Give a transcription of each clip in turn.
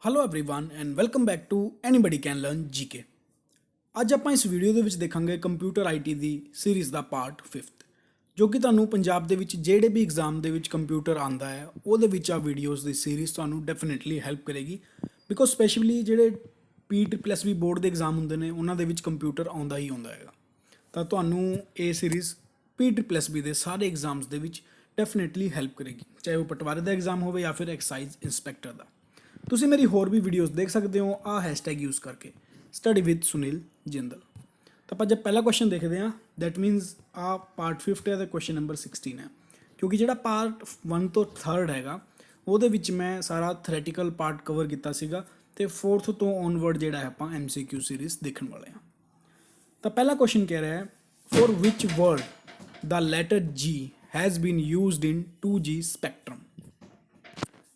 Hello everyone and welcome back to anybody can learn GK. ਅੱਜ ਆਪਾਂ ਇਸ video ਦੇ ਵਿੱਚ ਦੇਖਾਂਗੇ ਕੰਪਿਊਟਰ ਆਈਟੀ ਦੀ ਸੀਰੀਜ਼ ਦਾ ਪਾਰਟ 5th, ਜੋ ਕਿ ਤੁਹਾਨੂੰ ਪੰਜਾਬ ਦੇ ਵਿੱਚ ਜਿਹੜੇ ਵੀ ਐਗਜ਼ਾਮ ਦੇ ਵਿੱਚ ਕੰਪਿਊਟਰ ਆਂਦਾ ਹੈ ਉਹਦੇ ਵਿੱਚ ਆ ਵੀਡੀਓਜ਼ ਦੀ ਸੀਰੀਜ਼ ਤੁਹਾਨੂੰ ਡੈਫੀਨਿਟਲੀ ਹੈਲਪ ਕਰੇਗੀ। ਬਿਕੋਜ਼ ਸਪੈਸ਼ਲੀ ਜਿਹੜੇ PEE+B ਬੋਰਡ ਦੇ ਐਗਜ਼ਾਮ ਹੁੰਦੇ ਨੇ ਉਹਨਾਂ ਦੇ ਵਿੱਚ ਕੰਪਿਊਟਰ ਆਉਂਦਾ ਹੀ ਆਉਂਦਾ ਹੈਗਾ, ਤਾਂ ਤੁਹਾਨੂੰ ਇਹ ਸੀਰੀਜ਼ PEE+B ਦੇ ਸਾਰੇ ਐਗਜ਼ਾਮਸ ਦੇ ਵਿੱਚ ਡੈਫੀਨਿਟਲੀ ਹੈਲਪ ਕਰੇਗੀ, ਚਾਹੇ ਉਹ ਪਟਵਾਰੀ ਦਾ ਐਗਜ਼ਾਮ ਹੋਵੇ ਜਾਂ ਫਿਰ ਐਕਸਾਈਜ਼ ਇੰਸਪੈਕਟਰ ਦਾ। ਤੁਸੀਂ ਮੇਰੀ ਹੋਰ ਵੀ ਵੀਡੀਓਜ਼ ਦੇਖ ਸਕਦੇ ਹੋ ਆ ਹੈਸ਼ਟੈਗ ਯੂਜ਼ ਕਰਕੇ ਸਟੱਡੀ ਵਿਦ ਸੁਨੀਲ ਜਿੰਦਲ। ਤਾਂ ਆਪਾਂ ਜਦ ਪਹਿਲਾ ਕੁਐਸਚਨ ਦੇਖਦੇ ਹਾਂ, ਦੈਟ ਮੀਨਸ ਆ ਪਾਰਟ 5 ਹੈ ਤੇ ਕੁਐਸਚਨ ਨੰਬਰ 16 ਹੈ, ਕਿਉਂਕਿ ਜਿਹੜਾ ਪਾਰਟ 1 ਤੋਂ 3rd ਹੈਗਾ ਉਹਦੇ ਵਿੱਚ ਮੈਂ ਸਾਰਾ ਥਿਓਰੈਟੀਕਲ ਪਾਰਟ ਕਵਰ ਕੀਤਾ ਸੀਗਾ ਤੇ 4th ਤੋਂ ਔਨਵਰਡ ਜਿਹੜਾ ਹੈ ਆਪਾਂ MCQ ਸੀਰੀਜ਼ ਦੇਖਣ ਵਾਲੇ ਹਾਂ। ਤਾਂ ਪਹਿਲਾ ਕੁਐਸਚਨ ਕਹਿ ਰਿਹਾ ਹੈ, ਫॉर ਵਿਚ ਵਰਡ ਦਾ letter G has been used in 2G spectrum.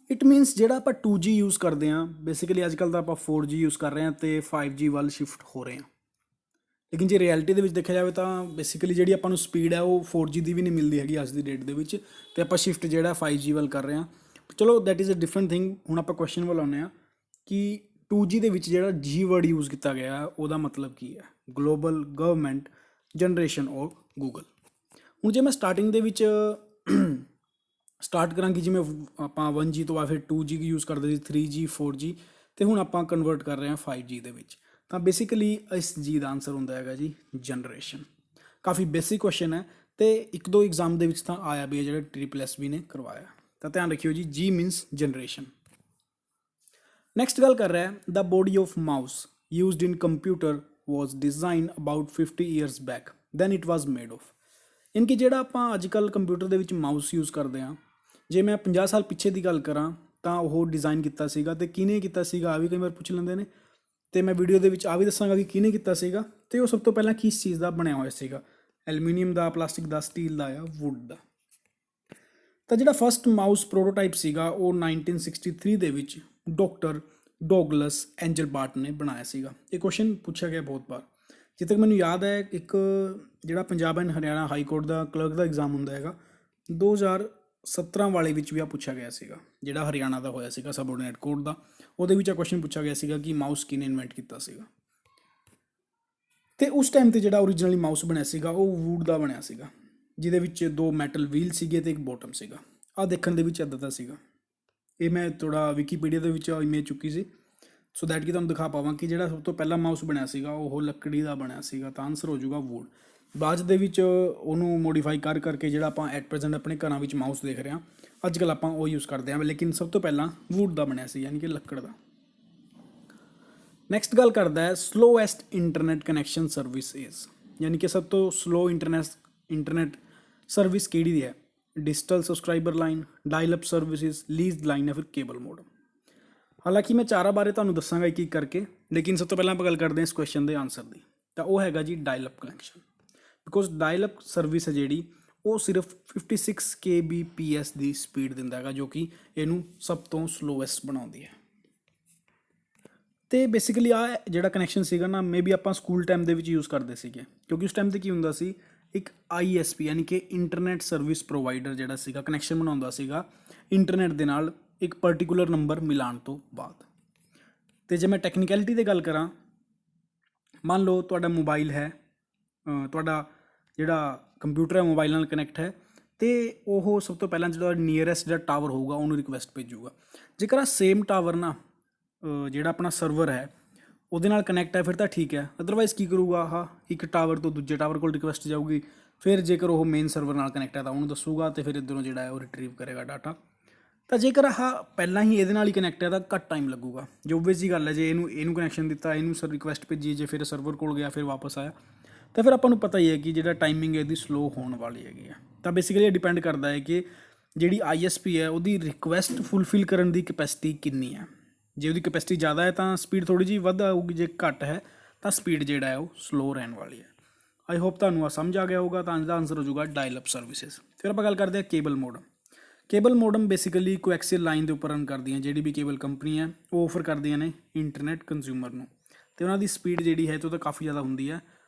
It means ਜਿਹੜਾ ਆਪਾਂ 2G ਯੂਜ਼ ਕਰਦੇ ਹਾਂ, ਬੇਸਿਕਲੀ ਅੱਜ ਕੱਲ੍ਹ ਤਾਂ ਆਪਾਂ 4G ਯੂਜ਼ ਕਰ ਰਹੇ ਹਾਂ ਤੇ 5G ਵੱਲ ਸ਼ਿਫਟ ਹੋ ਰਹੇ ਹਾਂ। ਲੇਕਿਨ ਜੇ ਰਿਐਲਿਟੀ ਦੇ ਵਿੱਚ ਦੇਖਿਆ ਜਾਵੇ ਤਾਂ ਬੇਸਿਕਲੀ ਜਿਹੜੀ ਆਪਾਂ ਨੂੰ ਸਪੀਡ ਹੈ ਉਹ 4G ਦੀ ਵੀ ਨਹੀਂ ਮਿਲਦੀ ਹੈਗੀ ਅੱਜ ਦੀ ਡੇਟ ਦੇ ਵਿੱਚ, ਤੇ ਆਪਾਂ ਸ਼ਿਫਟ ਜਿਹੜਾ 5G ਵੱਲ ਕਰ ਰਹੇ ਹਾਂ। ਚਲੋ that is a different thing. ਹੁਣ ਆਪਾਂ ਕੁਐਸਚਨ ਵੱਲ ਆਉਂਦੇ ਹਾਂ ਕਿ 2G ਦੇ ਵਿੱਚ ਜਿਹੜਾ G ਵਰਡ ਯੂਜ਼ ਕੀਤਾ ਗਿਆ ਉਹਦਾ ਮਤਲਬ ਕੀ ਹੈ, ਗਲੋਬਲ, ਗਵਰਨਮੈਂਟ, ਜਨਰੇਸ਼ਨ ਔਰ ਗੂਗਲ। ਹੁਣ ਜੇ ਮੈਂ ਸਟਾਰਟਿੰਗ ਦੇ ਵਿੱਚ ਸਟਾਰਟ ਕਰਾਂਗੇ, ਜਿਵੇਂ ਆਪਾਂ 1G ਤੋਂ ਬਾਅਦ ਫਿਰ 2G ਯੂਜ਼ ਕਰਦੇ ਸੀ, 3G 4G, ਅਤੇ ਹੁਣ ਆਪਾਂ ਕਨਵਰਟ ਕਰ ਰਹੇ ਹਾਂ 5G ਦੇ ਵਿੱਚ। ਤਾਂ ਬੇਸਿਕਲੀ ਇਸ G ਦਾ ਆਨਸਰ ਹੁੰਦਾ ਹੈਗਾ ਜੀ ਜਨਰੇਸ਼ਨ। ਕਾਫੀ ਬੇਸਿਕ ਕੁਐਸਚਨ ਹੈ ਅਤੇ ਇੱਕ ਦੋ ਐਗਜ਼ਾਮ ਦੇ ਵਿੱਚ ਤਾਂ ਆਇਆ ਵੀ ਹੈ ਜਿਹੜਾ PEE+B ਨੇ ਕਰਵਾਇਆ। ਤਾਂ ਧਿਆਨ ਰੱਖਿਓ ਜੀ, G ਮੀਨਸ ਜਨਰੇਸ਼ਨ। ਨੈਕਸਟ ਗੱਲ ਕਰ ਰਿਹਾ ਹੈ, the body of mouse used in computer was designed about 50 years back, then it was made of. ਯਾਨੀ ਕਿ ਜਿਹੜਾ ਆਪਾਂ ਅੱਜ ਕੱਲ੍ਹ ਕੰਪਿਊਟਰ ਦੇ ਵਿੱਚ ਮਾਊਸ ਯੂਜ਼ ਕਰਦੇ ਹਾਂ, ਜੇ ਮੈਂ 50 ਸਾਲ ਪਿੱਛੇ ਦੀ ਗੱਲ ਕਰਾਂ ਤਾਂ ਉਹ ਡਿਜ਼ਾਈਨ ਕੀਤਾ ਸੀਗਾ, ਅਤੇ ਕਿਹਨੇ ਕੀਤਾ ਸੀਗਾ ਆ ਵੀ ਕਈ ਵਾਰ ਪੁੱਛ ਲੈਂਦੇ ਨੇ, ਅਤੇ ਮੈਂ ਵੀਡੀਓ ਦੇ ਵਿੱਚ ਆ ਵੀ ਦੱਸਾਂਗਾ ਕਿ ਕਿਹਨੇ ਕੀਤਾ ਸੀਗਾ, ਅਤੇ ਉਹ ਸਭ ਤੋਂ ਪਹਿਲਾਂ ਕਿਸ ਚੀਜ਼ ਦਾ ਬਣਿਆ ਹੋਇਆ ਸੀਗਾ, ਐਲੂਮੀਨੀਅਮ ਦਾ, ਪਲਾਸਟਿਕ ਦਾ, ਸਟੀਲ ਦਾ ਜਾਂ ਵੁੱਡ ਦਾ। ਤਾਂ ਜਿਹੜਾ ਫਸਟ ਮਾਊਸ ਪ੍ਰੋਟੋਟਾਈਪ ਸੀਗਾ ਉਹ 1963 ਦੇ ਵਿੱਚ ਡਾਕਟਰ ਡੌਗਲਸ ਐਂਜਲਬਾਰਟ ਨੇ ਬਣਾਇਆ ਸੀਗਾ। ਇਹ ਕੁਐਸਚਨ ਪੁੱਛਿਆ ਗਿਆ ਬਹੁਤ ਵਾਰ। ਜਿੱਥੇ ਤੱਕ ਮੈਨੂੰ ਯਾਦ ਹੈ, ਇੱਕ ਜਿਹੜਾ Punjab and Haryana high court the clerk the exam ਹੁੰਦਾ ਹੈਗਾ 2017 ਵਾਲੇ ਵਿੱਚ ਵੀ ਆ ਪੁੱਛਿਆ ਗਿਆ ਸੀਗਾ, ਜਿਹੜਾ ਹਰਿਆਣਾ ਦਾ ਹੋਇਆ ਸੀਗਾ ਸਬਆਰਡੀਨੇਟ ਕੋਰਟ ਦਾ, ਉਹਦੇ ਵਿੱਚ ਆ ਕੁਐਸਚਨ ਪੁੱਛਿਆ ਗਿਆ ਸੀਗਾ ਕਿ ਮਾਊਸ ਕਿਹਨੇ ਇਨਵੈਂਟ ਕੀਤਾ ਸੀਗਾ। ਅਤੇ ਉਸ ਟਾਈਮ 'ਤੇ ਜਿਹੜਾ ਓਰੀਜਨਲੀ ਮਾਊਸ ਬਣਿਆ ਸੀਗਾ ਉਹ ਵੁੱਡ ਦਾ ਬਣਿਆ ਸੀਗਾ, ਜਿਹਦੇ ਵਿੱਚ 2 ਮੈਟਲ ਵੀਲ ਸੀਗੇ ਅਤੇ ਇੱਕ ਬੋਟਮ ਸੀਗਾ। ਆਹ ਦੇਖਣ ਦੇ ਵਿੱਚ ਇੱਦਾਂ ਦਾ ਸੀਗਾ। ਇਹ ਮੈਂ ਥੋੜ੍ਹਾ ਵਿਕੀਪੀਡੀਆ ਦੇ ਵਿੱਚ ਇਮੇਜ ਚੁੱਕੀ ਸੀ, ਸੋ ਦੈਟ ਕਿ ਤੁਹਾਨੂੰ ਦਿਖਾ ਪਾਵਾਂ ਕਿ ਜਿਹੜਾ ਸਭ ਤੋਂ ਪਹਿਲਾਂ ਮਾਊਸ ਬਣਿਆ ਸੀਗਾ ਉਹ ਲੱਕੜੀ ਦਾ ਬਣਿਆ ਸੀਗਾ, ਤਾਂ ਆਨਸਰ ਹੋ ਜਾਊਗਾ ਵੁੱਡ। ਬਾਅਦ ਦੇ ਵਿੱਚ ਉਹਨੂੰ ਮੋਡੀਫਾਈ ਕਰਕੇ ਜਿਹੜਾ ਆਪਾਂ ਐਟ ਪ੍ਰੈਜ਼ੈਂਟ ਆਪਣੇ ਘਰਾਂ ਵਿੱਚ ਮਾਊਸ ਦੇਖ ਰਹੇ ਹਾਂ ਅੱਜ ਕੱਲ੍ਹ ਆਪਾਂ ਉਹ ਯੂਜ਼ ਕਰਦੇ ਹਾਂ, ਲੇਕਿਨ ਸਭ ਤੋਂ ਪਹਿਲਾਂ ਵੁੱਡ ਦਾ ਬਣਿਆ ਸੀ, ਯਾਨੀ ਕਿ ਲੱਕੜ ਦਾ। ਨੈਕਸਟ ਗੱਲ ਕਰਦਾ ਹੈ, slowest internet connection service is, ਯਾਨੀ ਕਿ ਸਭ ਤੋਂ ਸਲੋ ਇੰਟਰਨੈਟ ਸਰਵਿਸ ਕਿਹੜੀ ਦੀ ਹੈ, digital subscriber line, dial up services, lease line ਜਾਂ ਫਿਰ ਕੇਬਲ ਮੋਡਮ। ਹਾਲਾਂਕਿ ਮੈਂ ਚਾਰਾਂ ਬਾਰੇ ਤੁਹਾਨੂੰ ਦੱਸਾਂਗਾ ਇੱਕ ਇੱਕ ਕਰਕੇ, ਲੇਕਿਨ ਸਭ ਤੋਂ ਪਹਿਲਾਂ ਆਪਾਂ ਗੱਲ ਕਰਦੇ ਹਾਂ ਇਸ ਕੁਐਸਚਨ ਦੇ ਆਨਸਰ ਦੀ, ਤਾਂ ਉਹ ਹੈਗਾ ਜੀ dial up connection. Because dial up service ਹੈ ਜਿਹੜੀ ਉਹ ਸਿਰਫ 56 kbps ਦੀ ਸਪੀਡ ਦਿੰਦਾ ਹੈਗਾ, ਜੋ ਕਿ ਇਹਨੂੰ ਸਭ ਤੋਂ ਸਲੋਐਸਟ ਬਣਾਉਂਦੀ ਹੈ। ਅਤੇ ਬੇਸਿਕਲੀ ਆ ਜਿਹੜਾ ਕਨੈਕਸ਼ਨ ਸੀਗਾ ਨਾ, ਮੇ ਬੀ ਆਪਾਂ ਸਕੂਲ ਟਾਈਮ ਦੇ ਵਿੱਚ ਯੂਜ਼ ਕਰਦੇ ਸੀਗੇ, ਕਿਉਂਕਿ ਉਸ ਟਾਈਮ 'ਤੇ ਕੀ ਹੁੰਦਾ ਸੀ, ਇੱਕ ISP ਯਾਨੀ ਕਿ ਇੰਟਰਨੈਟ ਸਰਵਿਸ ਪ੍ਰੋਵਾਈਡਰ ਜਿਹੜਾ ਸੀਗਾ ਕਨੈਕਸ਼ਨ ਬਣਾਉਂਦਾ ਸੀਗਾ ਇੰਟਰਨੈਟ ਦੇ ਨਾਲ ਇੱਕ ਪਰਟੀਕੂਲਰ ਨੰਬਰ ਮਿਲਾਉਣ ਤੋਂ ਬਾਅਦ। ਅਤੇ ਜੇ ਮੈਂ ਟੈਕਨੀਕੈਲਿਟੀ 'ਤੇ ਗੱਲ ਕਰਾਂ, ਮੰਨ ਲਓ ਤੁਹਾਡਾ ਮੋਬਾਈਲ ਹੈ, ਤੁਹਾਡਾ ਜਿਹੜਾ ਕੰਪਿਊਟਰ ਹੈ ਮੋਬਾਈਲ ਨਾਲ ਕਨੈਕਟ ਹੈ, ਅਤੇ ਉਹ ਸਭ ਤੋਂ ਪਹਿਲਾਂ ਜਿਹੜਾ ਨੀਅਰੈਸਟ ਜਿਹੜਾ ਟਾਵਰ ਹੋਊਗਾ ਉਹਨੂੰ ਰਿਕੁਐਸਟ ਭੇਜੂਗਾ। ਜੇਕਰ ਆ ਸੇਮ ਟਾਵਰ ਨਾ ਜਿਹੜਾ ਆਪਣਾ ਸਰਵਰ ਹੈ ਉਹਦੇ ਨਾਲ ਕਨੈਕਟ ਹੈ ਫਿਰ ਤਾਂ ਠੀਕ ਹੈ, ਅਦਰਵਾਈਜ਼ ਕੀ ਕਰੂਗਾ, ਆਹ ਇੱਕ ਟਾਵਰ ਤੋਂ ਦੂਜੇ ਟਾਵਰ ਕੋਲ ਰਿਕੁਐਸਟ ਜਾਊਗੀ, ਫਿਰ ਜੇਕਰ ਉਹ ਮੇਨ ਸਰਵਰ ਨਾਲ ਕਨੈਕਟ ਹੈ ਤਾਂ ਉਹਨੂੰ ਦੱਸੂਗਾ, ਅਤੇ ਫਿਰ ਇੱਧਰੋਂ ਜਿਹੜਾ ਹੈ ਉਹ ਰਿਟਰੀਵ ਕਰੇਗਾ ਡਾਟਾ। ਤਾਂ ਜੇਕਰ ਆਹ ਪਹਿਲਾਂ ਹੀ ਇਹਦੇ ਨਾਲ ਹੀ ਕਨੈਕਟ ਹੈ ਤਾਂ ਘੱਟ ਟਾਈਮ ਲੱਗੂਗਾ, ਜੋ ਓਬਵੀਅਸ ਜੀ ਗੱਲ ਹੈ। ਜੇ ਇਹਨੂੰ ਕਨੈਕਸ਼ਨ ਦਿੱਤਾ, ਇਹਨੂੰ ਰਿਕੁਐਸਟ ਭੇਜੀ, ਜੇ ਫਿਰ ਸਰਵਰ ਕੋਲ ਗਿਆ ਫਿਰ ਵਾਪਸ ਆਇਆ, ਤਾਂ ਫਿਰ ਆਪਾਂ ਨੂੰ ਪਤਾ ਹੀ ਹੈ ਕਿ ਜਿਹੜਾ ਟਾਈਮਿੰਗ ਇਹਦੀ ਸਲੋ ਹੋਣ ਵਾਲੀ ਹੈਗੀ ਆ। ਤਾਂ ਬੇਸਿਕਲੀ ਇਹ ਡਿਪੈਂਡ ਕਰਦਾ ਹੈ ਕਿ ਜਿਹੜੀ ISP ਹੈ ਉਹਦੀ ਰਿਕੁਐਸਟ ਫੁੱਲਫਿਲ ਕਰਨ ਦੀ ਕੈਪੈਸਿਟੀ ਕਿੰਨੀ ਹੈ। ਜੇ ਉਹਦੀ ਕੈਪੈਸਿਟੀ ਜ਼ਿਆਦਾ ਹੈ ਤਾਂ ਸਪੀਡ ਥੋੜ੍ਹੀ ਜਿਹੀ ਵੱਧ ਆਊਗੀ, ਜੇ ਘੱਟ ਹੈ ਤਾਂ ਸਪੀਡ ਜਿਹੜਾ ਹੈ ਉਹ ਸਲੋ ਰਹਿਣ ਵਾਲੀ ਹੈ। ਆਈ ਹੋਪ ਤੁਹਾਨੂੰ ਆ ਸਮਝ ਆ ਗਿਆ ਹੋਊਗਾ। ਤਾਂ ਇਹਦਾ ਆਨਸਰ ਹੋ ਜਾਊਗਾ ਡਾਇਲ ਅਪ ਸਰਵਿਸਿਜ਼। ਫਿਰ ਆਪਾਂ ਗੱਲ ਕਰਦੇ ਹਾਂ cable modem. Cable modem basically coaxial line ਦੇ ਉੱਪਰ ਰਨ ਕਰਦੀਆਂ, ਜਿਹੜੀ ਵੀ ਕੇਬਲ ਕੰਪਨੀ ਹੈ ਉਹ ਆਫਰ ਕਰਦੀਆਂ ਨੇ ਇੰਟਰਨੈਟ ਕੰਜ਼ਿਊਮਰ ਨੂੰ, ਅਤੇ ਉਹਨਾਂ ਦੀ ਸਪੀਡ ਜਿਹੜੀ ਹੈ ਉਹ ਤਾਂ ਕਾਫੀ ਜ਼ਿਆਦਾ ਹੁੰਦੀ ਹੈ,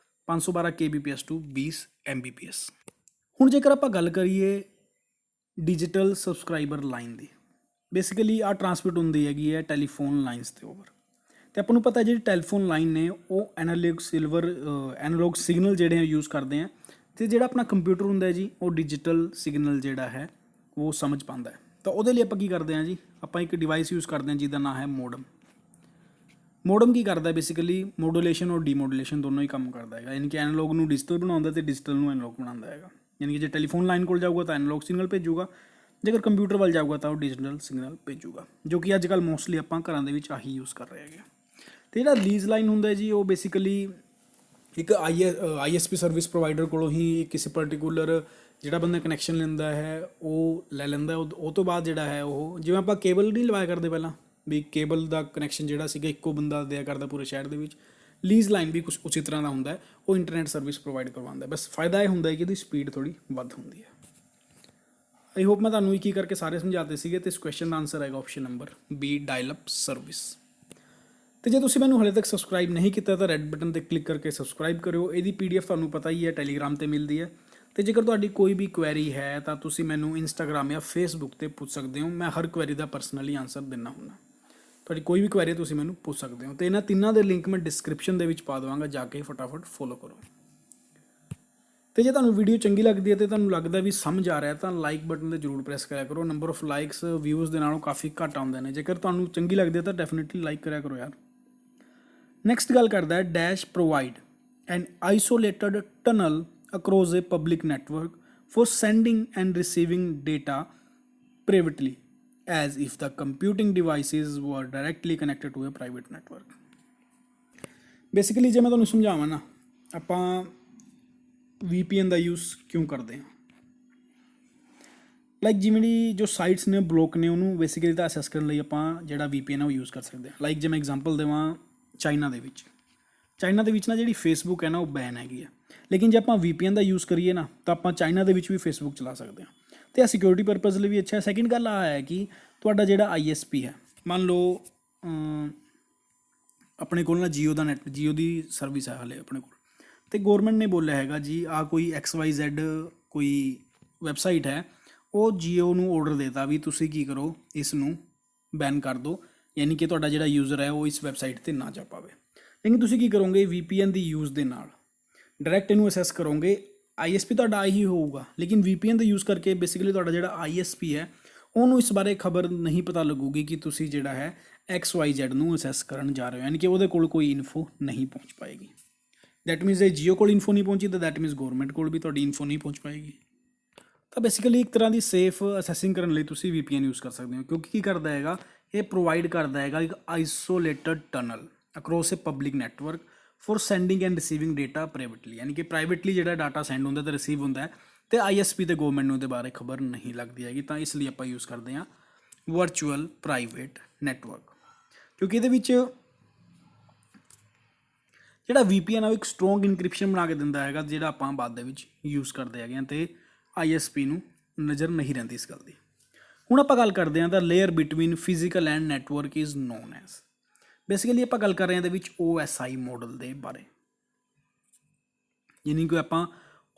512 kbps ਟੂ 20 Mbps। ਹੁਣ ਜੇਕਰ ਆਪਾਂ ਗੱਲ ਕਰੀਏ ਡਿਜੀਟਲ ਸਬਸਕ੍ਰਾਈਬਰ ਲਾਈਨ ਦੀ, ਬੇਸਿਕਲੀ ਆ ਟਰਾਂਸਮਿਟ ਹੁੰਦੀ ਹੈਗੀ ਹੈ ਟੈਲੀਫੋਨ ਲਾਈਨਸ ਦੇ ਓਵਰ। ਤੇ ਆਪਾਂ ਨੂੰ ਪਤਾ ਜਿਹੜੀ ਟੈਲੀਫੋਨ ਲਾਈਨ ਨੇ ਉਹ ਐਨਾਲੋਗ ਸਿਗਨਲ ਜਿਹੜੇ ਆ ਯੂਜ਼ ਕਰਦੇ ਆ, ਤੇ ਜਿਹੜਾ ਆਪਣਾ ਕੰਪਿਊਟਰ ਹੁੰਦਾ ਜੀ ਉਹ ਡਿਜੀਟਲ ਸਿਗਨਲ ਜਿਹੜਾ ਹੈ ਉਹ ਸਮਝ ਪਾਉਂਦਾ ਹੈ। ਤਾਂ ਉਹਦੇ ਲਈ ਆਪਾਂ ਕੀ ਕਰਦੇ ਹਾਂ ਜੀ, ਆਪਾਂ ਇੱਕ ਡਿਵਾਈਸ ਯੂਜ਼ ਕਰਦੇ ਹਾਂ ਜਿਹਦਾ ਨਾਮ ਹੈ ਮੋਡਮ। ਮੋਡਮ ਕੀ ਕਰਦਾ ਬੇਸਿਕਲੀ ਮੋਡੂਲੇਸ਼ਨ ਔਰ ਡੀਮੋਡੂਲੇਸ਼ਨ ਦੋਨੋਂ ਹੀ ਕੰਮ ਕਰਦਾ ਹੈਗਾ, ਯਾਨੀ ਕਿ ਐਨਾਲੋਗ ਨੂੰ ਡਿਜੀਟਲ ਬਣਾਉਂਦਾ ਤੇ ਡਿਜੀਟਲ ਨੂੰ ਐਨਾਲੋਗ ਬਣਾਉਂਦਾ ਹੈਗਾ। ਯਾਨੀ ਕਿ ਜੇ ਟੈਲੀਫੋਨ ਲਾਈਨ ਕੋਲ ਜਾਊਗਾ ਤਾਂ ਐਨਾਲੋਗ ਸਿਗਨਲ ਭੇਜੂਗਾ, ਜੇਕਰ ਕੰਪਿਊਟਰ ਵੱਲ ਜਾਊਗਾ ਤਾਂ ਉਹ ਡਿਜੀਟਲ ਸਿਗਨਲ ਭੇਜੂਗਾ, ਜੋ ਕਿ ਅੱਜ ਕੱਲ੍ਹ ਮੋਸਟਲੀ ਆਪਾਂ ਘਰਾਂ ਦੇ ਵਿੱਚ ਆਹੀ ਯੂਜ਼ ਕਰ ਰਹੇ ਹੈਗੇ। ਅਤੇ ਜਿਹੜਾ ਰੀਲੀਜ਼ ਲਾਈਨ ਹੁੰਦਾ ਜੀ ਉਹ ਬੇਸਿਕਲੀ ਇੱਕ ISP ਸਰਵਿਸ ਪ੍ਰੋਵਾਈਡਰ ਕੋਲੋਂ ਹੀ ਕਿਸੇ ਪਰਟੀਕੂਲਰ ਜਿਹੜਾ ਬੰਦਾ ਕਨੈਕਸ਼ਨ ਲੈਂਦਾ ਹੈ ਉਹ ਲੈ ਲੈਂਦਾ। ਉਹ ਤੋਂ ਬਾਅਦ ਜਿਹੜਾ ਹੈ ਉਹ ਜਿਵੇਂ ਆਪਾਂ ਕੇਬਲ ਨਹੀਂ ਲਵਾਇਆ ਕਰਦੇ ਪਹਿਲਾਂ, ਵੀ ਕੇਬਲ ਦਾ ਕਨੈਕਸ਼ਨ ਜਿਹੜਾ ਸੀਗਾ ਇੱਕੋ ਬੰਦਾ ਦਿਆ ਕਰਦਾ ਪੂਰੇ ਸ਼ਹਿਰ ਦੇ ਵਿੱਚ, ਲੀਜ਼ ਲਾਈਨ ਵੀ ਕੁਛ ਉਸੇ ਤਰ੍ਹਾਂ ਦਾ ਹੁੰਦਾ ਹੈ, ਉਹ ਇੰਟਰਨੈਟ ਸਰਵਿਸ ਪ੍ਰੋਵਾਈਡ ਕਰਵਾਉਂਦਾ। ਬਸ ਫਾਇਦਾ ਇਹ ਹੁੰਦਾ ਹੈ ਕਿ ਇਹਦੀ ਸਪੀਡ ਥੋੜ੍ਹੀ ਵੱਧ ਹੁੰਦੀ ਹੈ। ਆਈ ਹੋਪ ਮੈਂ ਤੁਹਾਨੂੰ ਇੱਕ ਹੀ ਕਰਕੇ ਸਾਰੇ ਸਮਝਾਤੇ ਸੀਗੇ। ਅਤੇ ਇਸ ਕੁਐਸਚਨ ਦਾ ਆਨਸਰ ਆਏਗਾ option number B, dial up service. ਅਤੇ ਜੇ ਤੁਸੀਂ ਮੈਨੂੰ ਹਾਲੇ ਤੱਕ ਸਬਸਕ੍ਰਾਈਬ ਨਹੀਂ ਕੀਤਾ ਤਾਂ ਰੈੱਡ ਬਟਨ 'ਤੇ ਕਲਿੱਕ ਕਰਕੇ ਸਬਸਕ੍ਰਾਈਬ ਕਰਿਓ। ਇਹਦੀ PDF ਤੁਹਾਨੂੰ ਪਤਾ ਹੀ ਹੈ ਟੈਲੀਗ੍ਰਾਮ 'ਤੇ ਮਿਲਦੀ ਹੈ। ਅਤੇ ਜੇਕਰ ਤੁਹਾਡੀ ਕੋਈ ਵੀ ਕੁਐਰੀ ਹੈ ਤਾਂ ਤੁਸੀਂ ਮੈਨੂੰ ਇੰਸਟਾਗ੍ਰਾਮ ਜਾਂ ਫੇਸਬੁੱਕ 'ਤੇ ਪੁੱਛ ਸਕਦੇ ਹੋ। ਮੈਂ ਹਰ ਕੁਐਰੀ ਦਾ ਪਰਸਨਲੀ ਆਨਸਰ ਦਿੰਦਾ ਹੁੰਦਾ। ਤੁਹਾਡੀ ਕੋਈ ਵੀ ਕੁਐਰੀ ਤੁਸੀਂ ਮੈਨੂੰ ਪੁੱਛ ਸਕਦੇ ਹੋ। ਅਤੇ ਇਹਨਾਂ ਤਿੰਨਾਂ ਦੇ ਲਿੰਕ ਮੈਂ ਡਿਸਕ੍ਰਿਪਸ਼ਨ ਦੇ ਵਿੱਚ ਪਾ ਦੇਵਾਂਗਾ, ਜਾ ਕੇ ਫਟਾਫਟ ਫੋਲੋ ਕਰੋ। ਅਤੇ ਜੇ ਤੁਹਾਨੂੰ ਵੀਡੀਓ ਚੰਗੀ ਲੱਗਦੀ ਹੈ ਅਤੇ ਤੁਹਾਨੂੰ ਲੱਗਦਾ ਵੀ ਸਮਝ ਆ ਰਿਹਾ ਤਾਂ ਲਾਈਕ ਬਟਨ 'ਤੇ ਜ਼ਰੂਰ ਪ੍ਰੈਸ ਕਰਿਆ ਕਰੋ। ਨੰਬਰ ਆਫ ਲਾਈਕਸ ਵਿਊਜ਼ ਦੇ ਨਾਲੋਂ ਕਾਫੀ ਘੱਟ ਆਉਂਦੇ ਨੇ। ਜੇਕਰ ਤੁਹਾਨੂੰ ਚੰਗੀ ਲੱਗਦੀ ਹੈ ਤਾਂ ਡੈਫੀਨੇਟਲੀ ਲਾਈਕ ਕਰਿਆ ਕਰੋ ਯਾਰ। ਨੈਕਸਟ ਗੱਲ ਕਰਦਾ ਹੈ dash provide N isolated tunnel across a public network for sending and receiving data privately as if the computing devices were directly connected to a private network। Basically ਜੇ ਮੈਂ ਤੁਹਾਨੂੰ ਸਮਝਾਵਾਂ ਨਾ, ਆਪਾਂ VPN ਦਾ ਯੂਜ਼ ਕਿਉਂ ਕਰਦੇ ਹਾਂ। ਲਾਈਕ ਜਿਵੇਂ ਜੋ ਸਾਈਟਸ ਨੇ ਬਲੋਕ ਨੇ ਉਹਨੂੰ ਬੇਸਿਕਲੀ ਤਾਂ ਅਸੈਸ ਕਰਨ ਲਈ ਆਪਾਂ ਜਿਹੜਾ VPN ਹੈ ਉਹ ਯੂਜ਼ ਕਰ ਸਕਦੇ ਹਾਂ। ਲਾਈਕ ਜੇ ਮੈਂ ਐਗਜ਼ਾਮਪਲ ਦੇਵਾਂ ਚਾਈਨਾ ਦੇ ਵਿੱਚ ਨਾ ਜਿਹੜੀ ਫੇਸਬੁੱਕ ਹੈ ਨਾ ਉਹ ਬੈਨ ਹੈਗੀ ਆ, ਲੇਕਿਨ ਜੇ ਆਪਾਂ VPN ਦਾ ਯੂਜ਼ ਕਰੀਏ ਨਾ ਤਾਂ ਆਪਾਂ ਚਾਈਨਾ ਦੇ ਵਿੱਚ ਵੀ ਫੇਸਬੁੱਕ ਚਲਾ ਸਕਦੇ ਹਾਂ। ਅਤੇ ਇਹ ਸਿਕਿਉਰਿਟੀ ਪਰਪਜ਼ ਲਈ ਵੀ ਅੱਛਾ ਹੈ। ਸੈਕਿੰਡ ਗੱਲ ਆ ਹੈ ਕਿ ਤੁਹਾਡਾ ਜਿਹੜਾ ISP ਹੈ, ਮੰਨ ਲਓ ਆਪਣੇ ਕੋਲ ਨਾ ਜੀਓ ਦੀ ਸਰਵਿਸ ਹੈ ਹਾਲੇ ਆਪਣੇ ਕੋਲ, ਅਤੇ ਗੌਰਮੈਂਟ ਨੇ ਬੋਲਿਆ ਹੈਗਾ ਜੀ ਆਹ ਕੋਈ XYZ ਕੋਈ ਵੈਬਸਾਈਟ ਹੈ, ਉਹ ਜੀਓ ਨੂੰ ਆਰਡਰ ਦੇਤਾ ਵੀ ਤੁਸੀਂ ਕੀ ਕਰੋ, ਇਸ ਨੂੰ ਬੈਨ ਕਰ ਦਿਓ, ਯਾਨੀ ਕਿ ਤੁਹਾਡਾ ਜਿਹੜਾ ਯੂਜ਼ਰ ਹੈ ਉਹ ਇਸ ਵੈਬਸਾਈਟ 'ਤੇ ਨਾ ਜਾ ਪਾਵੇ। ਲੇਕਿਨ ਤੁਸੀਂ ਕੀ ਕਰੋਗੇ, VPN ਦੀ ਯੂਜ਼ ਦੇ ਨਾਲ ਡਾਇਰੈਕਟ ਇਹਨੂੰ ਅਸੈਸ ਕਰੋਗੇ। ISP ਤੁਹਾਡਾ ਆਹੀ ਹੋਊਗਾ, ਲੇਕਿਨ VPN ਦਾ ਯੂਜ਼ ਕਰਕੇ ਬੇਸਿਕਲੀ ਤੁਹਾਡਾ ਜਿਹੜਾ ISP ਹੈ ਉਹਨੂੰ ਇਸ ਬਾਰੇ ਖਬਰ ਨਹੀਂ ਪਤਾ ਲੱਗੂਗੀ ਕਿ ਤੁਸੀਂ ਜਿਹੜਾ ਹੈ XYZ ਨੂੰ ਅਸੈਸ ਕਰਨ ਜਾ ਰਹੇ ਹੋ, ਯਾਨੀ ਕਿ ਉਹਦੇ ਕੋਲ ਕੋਈ ਇਨਫੋ ਨਹੀਂ ਪਹੁੰਚ ਪਾਏਗੀ। ਦੈਟ ਮੀਨਸ ਜੇ ਜੀਓ ਕੋਲ ਇਨਫੋ ਨਹੀਂ ਪਹੁੰਚੀ ਤਾਂ ਦੈਟ ਮੀਨਸ ਗੌਰਮੈਂਟ ਕੋਲ ਵੀ ਤੁਹਾਡੀ ਇਨਫੋ ਨਹੀਂ ਪਹੁੰਚ ਪਾਏਗੀ। ਤਾਂ ਬੇਸਿਕਲੀ ਇੱਕ ਤਰ੍ਹਾਂ ਦੀ ਸੇਫ ਅਸੈਸਿੰਗ ਕਰਨ ਲਈ ਤੁਸੀਂ VPN ਯੂਜ਼ ਕਰ ਸਕਦੇ ਹੋ, ਕਿਉਂਕਿ ਕੀ ਕਰਦਾ ਹੈਗਾ, ਇਹ ਪ੍ਰੋਵਾਈਡ ਕਰਦਾ ਹੈਗਾ ਇੱਕ isolated tunnel across a public network for sending and receiving data privately, ਯਾਨੀ ਕਿ ਪ੍ਰਾਈਵੇਟਲੀ ਜਿਹੜਾ ਡਾਟਾ ਸੈਂਡ ਹੁੰਦਾ ਅਤੇ ਰਿਸੀਵ ਹੁੰਦਾ ਅਤੇ ISP ਅਤੇ ਗੌਰਮੈਂਟ ਨੂੰ ਉਹਦੇ ਬਾਰੇ ਖਬਰ ਨਹੀਂ ਲੱਗਦੀ ਹੈਗੀ। ਤਾਂ ਇਸ ਲਈ ਆਪਾਂ ਯੂਜ਼ ਕਰਦੇ ਹਾਂ ਵਰਚੁਅਲ ਪ੍ਰਾਈਵੇਟ ਨੈਟਵਰਕ, ਕਿਉਂਕਿ ਇਹਦੇ ਵਿੱਚ ਜਿਹੜਾ VPN ਆ ਉਹ ਇੱਕ ਸਟਰੋਂਗ ਇਨਕ੍ਰਿਪਸ਼ਨ ਬਣਾ ਕੇ ਦਿੰਦਾ ਹੈਗਾ, ਜਿਹੜਾ ਆਪਾਂ ਬਾਅਦ ਦੇ ਵਿੱਚ ਯੂਜ਼ ਕਰਦੇ ਹੈਗੇ ਹਾਂ ਅਤੇ ISP ਨੂੰ ਨਜ਼ਰ ਨਹੀਂ ਰਹਿੰਦੀ ਇਸ ਗੱਲ ਦੀ। ਹੁਣ ਆਪਾਂ ਗੱਲ ਕਰਦੇ ਹਾਂ the layer between physical and network is known as. Basically ਆਪਾਂ ਗੱਲ ਕਰ ਰਹੇ ਹਾਂ ਇਹਦੇ ਵਿੱਚ OSI ਮਾਡਲ ਦੇ ਬਾਰੇ, ਯਾਨੀ ਕਿ ਆਪਾਂ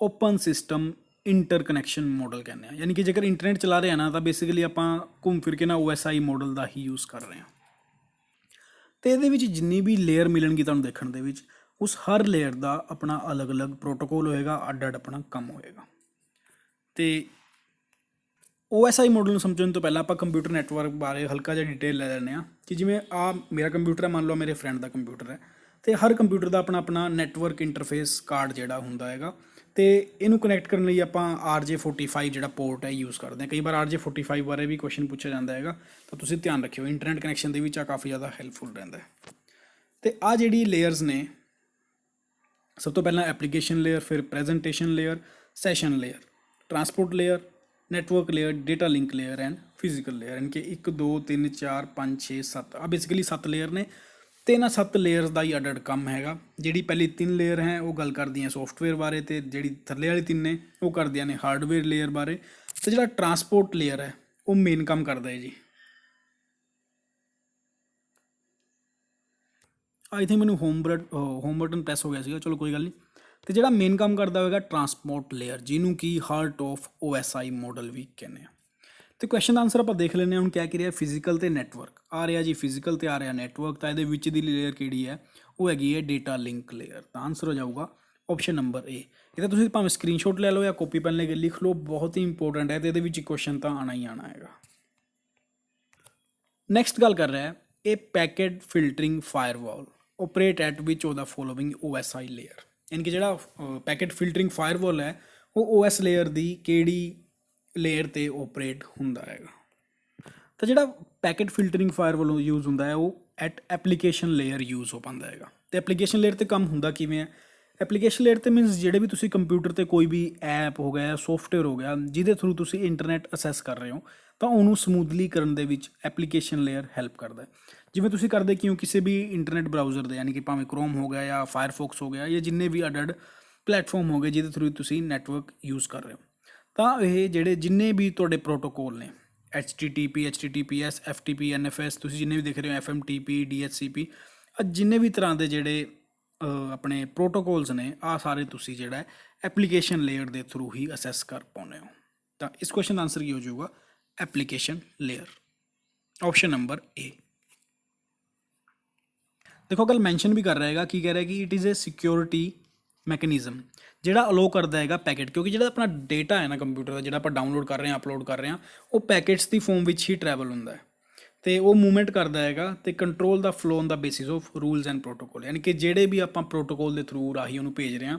ਓਪਨ ਸਿਸਟਮ ਇੰਟਰਕਨੈਕਸ਼ਨ ਮਾਡਲ ਕਹਿੰਦੇ ਹਾਂ। ਯਾਨੀ ਕਿ ਜੇਕਰ ਇੰਟਰਨੈਟ ਚਲਾ ਰਹੇ ਹਾਂ ਨਾ ਤਾਂ ਬੇਸਿਕਲੀ ਆਪਾਂ ਘੁੰਮ ਫਿਰ ਕੇ ਨਾ OSI ਮਾਡਲ ਦਾ ਹੀ ਯੂਜ਼ ਕਰ ਰਹੇ ਹਾਂ। ਅਤੇ ਇਹਦੇ ਵਿੱਚ ਜਿੰਨੀ ਵੀ ਲੇਅਰ ਮਿਲਣਗੀ ਤੁਹਾਨੂੰ ਦੇਖਣ ਦੇ ਵਿੱਚ, ਉਸ ਹਰ ਲੇਅਰ ਦਾ ਆਪਣਾ ਅਲੱਗ-ਅਲੱਗ ਪ੍ਰੋਟੋਕੋਲ ਹੋਏਗਾ, ਅੱਡ-ਅੱਡ ਆਪਣਾ ਕੰਮ ਹੋਏਗਾ। ਅਤੇ OSI ਮਾਡਲ ਨੂੰ ਸਮਝਣ ਤੋਂ ਪਹਿਲਾਂ ਆਪਾਂ ਕੰਪਿਊਟਰ ਨੈਟਵਰਕ ਬਾਰੇ ਹਲਕਾ ਜਿਹਾ ਡਿਟੇਲ ਲੈ ਲੈਂਦੇ ਹਾਂ ਕਿ ਜਿਵੇਂ ਮੇਰਾ ਕੰਪਿਊਟਰ ਹੈ, ਮੰਨ ਲਓ ਮੇਰੇ ਫਰੈਂਡ ਦਾ ਕੰਪਿਊਟਰ ਹੈ, ਅਤੇ ਹਰ ਕੰਪਿਊਟਰ ਦਾ ਆਪਣਾ ਨੈਟਵਰਕ ਇੰਟਰਫੇਸ ਕਾਰਡ ਜਿਹੜਾ ਹੁੰਦਾ ਹੈਗਾ, ਅਤੇ ਇਹਨੂੰ ਕਨੈਕਟ ਕਰਨ ਲਈ ਆਪਾਂ RJ45 ਜਿਹੜਾ ਪੋਰਟ ਹੈ ਯੂਜ਼ ਕਰਦੇ ਹਾਂ। ਕਈ ਵਾਰ RJ45 ਬਾਰੇ ਵੀ ਕੁਐਸਚਨ ਪੁੱਛਿਆ ਜਾਂਦਾ ਹੈਗਾ, ਤਾਂ ਤੁਸੀਂ ਧਿਆਨ ਰੱਖਿਓ ਇੰਟਰਨੈਟ ਕਨੈਕਸ਼ਨ ਦੇ ਵਿੱਚ ਕਾਫੀ ਜ਼ਿਆਦਾ ਹੈਲਪਫੁਲ ਰਹਿੰਦਾ ਹੈ। ਅਤੇ ਜਿਹੜੀ ਲੇਅਰਸ ਨੇ, ਸਭ ਤੋਂ ਪਹਿਲਾਂ ਐਪਲੀਕੇਸ਼ਨ ਲੇਅਰ, ਫਿਰ presentation layer, session layer, transport layer, network layer, data link layer and physical layer, ਯਾਨੀ ਕਿ 1 2 3 4 5 6 7 ਆ ਬੇਸਿਕਲੀ 7 ਲੇਅਰ ਨੇ। ਅਤੇ ਇਹਨਾਂ 7 ਲੇਅਰਸ ਦਾ ਹੀ ਅੱਡ-ਅੱਡ ਕੰਮ ਹੈਗਾ। ਜਿਹੜੀ ਪਹਿਲੀ 3 ਲੇਅਰ ਹੈ ਉਹ ਗੱਲ ਕਰਦੀਆਂ ਸੋਫਟਵੇਅਰ ਬਾਰੇ, ਅਤੇ ਜਿਹੜੀ ਥੱਲੇ ਵਾਲੀ 3 ਨੇ ਉਹ ਕਰਦੀਆਂ ਨੇ ਹਾਰਡਵੇਅਰ ਲੇਅਰ ਬਾਰੇ। ਅਤੇ ਜਿਹੜਾ ਟਰਾਂਸਪੋਰਟ ਲੇਅਰ ਹੈ ਉਹ ਮੇਨ ਕੰਮ ਕਰਦਾ ਹੈ ਜੀ, ਆਈ ਥਿੰਕ ਮੈਨੂੰ ਹੋਮ ਬਟਨ ਪ੍ਰੈਸ ਹੋ ਗਿਆ ਸੀਗਾ, ਚਲੋ ਕੋਈ ਗੱਲ ਨਹੀਂ। ਅਤੇ ਜਿਹੜਾ ਮੇਨ ਕੰਮ ਕਰਦਾ ਹੋਵੇਗਾ ਟਰਾਂਸਪੋਰਟ ਲੇਅਰ, ਜਿਹਨੂੰ ਕਿ ਹਾਰਟ ਆਫ OSI ਮਾਡਲ ਵੀ ਕਹਿੰਦੇ ਆ। ਤੇ ਕੁਐਸਚਨ ਦਾ ਆਨਸਰ ਆਪਾਂ ਦੇਖ ਲੈਂਦੇ ਹਾਂ ਹੁਣ ਕਿਆ ਕੀ ਰਿਹਾ ਫਿਜ਼ੀਕਲ ਤੇ ਨੈਟਵਰਕ ਆ ਰਿਹਾ ਜੀ ਫਿਜ਼ੀਕਲ ਤੇ ਆ ਰਿਹਾ ਨੈਟਵਰਕ ਤਾਂ ਇਹਦੇ ਵਿੱਚ ਦੀ ਲੇਅਰ ਕਿਹੜੀ ਹੈ ਉਹ ਹੈਗੀ ਹੈ ਡੇਟਾ ਲਿੰਕ ਲੇਅਰ ਤਾਂ ਆਨਸਰ ਹੋ ਜਾਊਗਾ ਆਪਸ਼ਨ ਨੰਬਰ ਏ ਇਹਦਾ ਤੁਸੀਂ ਭਾਵੇਂ ਸਕਰੀਨਸ਼ਾਟ ਲੈ ਲਓ ਜਾਂ ਕਾਪੀ ਪੈਨ ਲੈ ਕੇ ਲਿਖ ਲਓ ਬਹੁਤ ਹੀ ਇੰਪੋਰਟੈਂਟ ਹੈ ਤੇ ਇਹਦੇ ਵਿੱਚ ਕੁਐਸਚਨ ਤਾਂ ਆਣਾ ਹੀ ਆਣਾ ਹੈਗਾ ਨੈਕਸਟ ਗੱਲ ਕਰ ਰਿਹਾ ਹੈ ਇਹ ਪੈਕੇਟ ਫਿਲਟਰਿੰਗ ਫਾਇਰਵਾਲ ਓਪਰੇਟ ਐਟ ਵਿਚ ਉਹਦਾ ਫੋਲੋਇੰਗ OSI ਲੇਅਰ ਯਾਨੀ ਕਿ ਜਿਹੜਾ ਪੈਕੇਟ ਫਿਲਟਰਿੰਗ ਫਾਇਰਵਾਲ ਹੈ ਉਹ OS ਲੇਅਰ ਦੀ ਕਿਹੜੀ ਲੇਅਰ ਤੇ ਓਪਰੇਟ ਹੁੰਦਾ ਹੈਗਾ ਤਾਂ ਜਿਹੜਾ ਪੈਕੇਟ ਫਿਲਟਰਿੰਗ ਫਾਇਰਵਾਲ ਯੂਜ਼ ਹੁੰਦਾ ਹੈ ਉਹ ਐਟ ਐਪਲੀਕੇਸ਼ਨ ਲੇਅਰ ਯੂਜ਼ ਹੋ ਪਾਉਂਦਾ ਹੈਗਾ ਤੇ ਐਪਲੀਕੇਸ਼ਨ ਲੇਅਰ ਤੇ ਕੰਮ ਹੁੰਦਾ ਕਿਵੇਂ ਹੈ ਐਪਲੀਕੇਸ਼ਨ ਲੇਅਰ ਤੇ ਮੀਨਸ ਜਿਹੜੇ ਵੀ ਤੁਸੀਂ ਕੰਪਿਊਟਰ ਤੇ ਕੋਈ ਵੀ ਐਪ ਹੋ ਗਿਆ ਸੌਫਟਵੇਅਰ ਹੋ ਗਿਆ ਜਿਹਦੇ ਥਰੂ ਤੁਸੀਂ ਇੰਟਰਨੈਟ ਅਸੈਸ ਕਰ ਰਹੇ ਹੋ ਤਾਂ ਉਹਨੂੰ ਸਮੂਥਲੀ ਕਰਨ ਦੇ ਵਿੱਚ ਐਪਲੀਕੇਸ਼ਨ ਲੇਅਰ ਹੈਲਪ ਕਰਦਾ ਹੈ ਜਿਵੇਂ ਤੁਸੀਂ ਕਰਦੇ ਕਿਉਂ ਕਿਸੇ ਵੀ ਇੰਟਰਨੈਟ ਬਰਾਊਜ਼ਰ ਦੇ ਯਾਨੀ ਕਿ ਭਾਵੇਂ ਕ੍ਰੋਮ ਹੋ ਗਿਆ ਜਾਂ ਫਾਇਰਫੌਕਸ ਹੋ ਗਿਆ ਜਾਂ ਜਿੰਨੇ ਵੀ ਅਡਡ ਪਲੇਟਫਾਰਮ ਹੋ ਗਏ ਜਿਹਦੇ ਥਰੂ ਤੁਸੀਂ ਨੈਟਵਰਕ ਯੂਜ਼ ਕਰ ਰਹੇ ਹੋ ਤਾਂ ਇਹ ਜਿਹੜੇ ਜਿੰਨੇ ਵੀ ਤੁਹਾਡੇ ਪ੍ਰੋਟੋਕੋਲ ਨੇ HTTP HTTPS FTP NFS ਤੁਸੀਂ ਜਿੰਨੇ ਵੀ ਦੇਖ ਰਹੇ ਹੋ FMTP DHCP ਜਿੰਨੇ ਵੀ ਤਰ੍ਹਾਂ ਦੇ ਜਿਹੜੇ ਆਪਣੇ ਪ੍ਰੋਟੋਕੋਲਸ ਨੇ ਆ ਸਾਰੇ ਤੁਸੀਂ ਜਿਹੜਾ ਐਪਲੀਕੇਸ਼ਨ ਲੇਅਰ ਦੇ ਥਰੂ ਹੀ ਅਸੈਸ ਕਰ ਪਾਉਂਦੇ ਹੋ ਤਾਂ ਇਸ ਕੁਐਸਚਨ ਦਾ ਆਨਸਰ ਕੀ ਹੋ ਜਾਊਗਾ ਐਪਲੀਕੇਸ਼ਨ ਲੇਅਰ ਆਪਸ਼ਨ ਨੰਬਰ ਏ ਦੇਖੋ ਗੱਲ ਮੈਂਸ਼ਨ ਵੀ ਕਰ ਰਿਹਾ ਹੈਗਾ ਕੀ ਕਹਿ ਰਿਹਾ ਕਿ it is a security mechanism ਜਿਹੜਾ ਅਲੋ ਕਰਦਾ ਹੈਗਾ ਪੈਕੇਟ ਕਿਉਂਕਿ ਜਿਹੜਾ ਆਪਣਾ ਡੇਟਾ ਹੈ ਨਾ ਕੰਪਿਊਟਰ ਦਾ ਜਿਹੜਾ ਆਪਾਂ ਡਾਊਨਲੋਡ ਕਰ ਰਹੇ ਹਾਂ ਅਪਲੋਡ ਕਰ ਰਹੇ ਹਾਂ ਉਹ ਪੈਕੇਟਸ ਦੀ ਫੋਰਮ ਵਿੱਚ ਹੀ ਟਰੈਵਲ ਹੁੰਦਾ ਹੈ ਤੇ ਉਹ ਮੂਵਮੈਂਟ ਕਰਦਾ ਹੈਗਾ ਤੇ control the flow on the basis of rules and protocol ਯਾਨੀ ਕਿ ਜਿਹੜੇ ਵੀ ਆਪਾਂ ਪ੍ਰੋਟੋਕੋਲ ਦੇ ਥਰੂ ਰਾਹੀਂ ਉਹਨੂੰ ਭੇਜ ਰਹੇ ਹਾਂ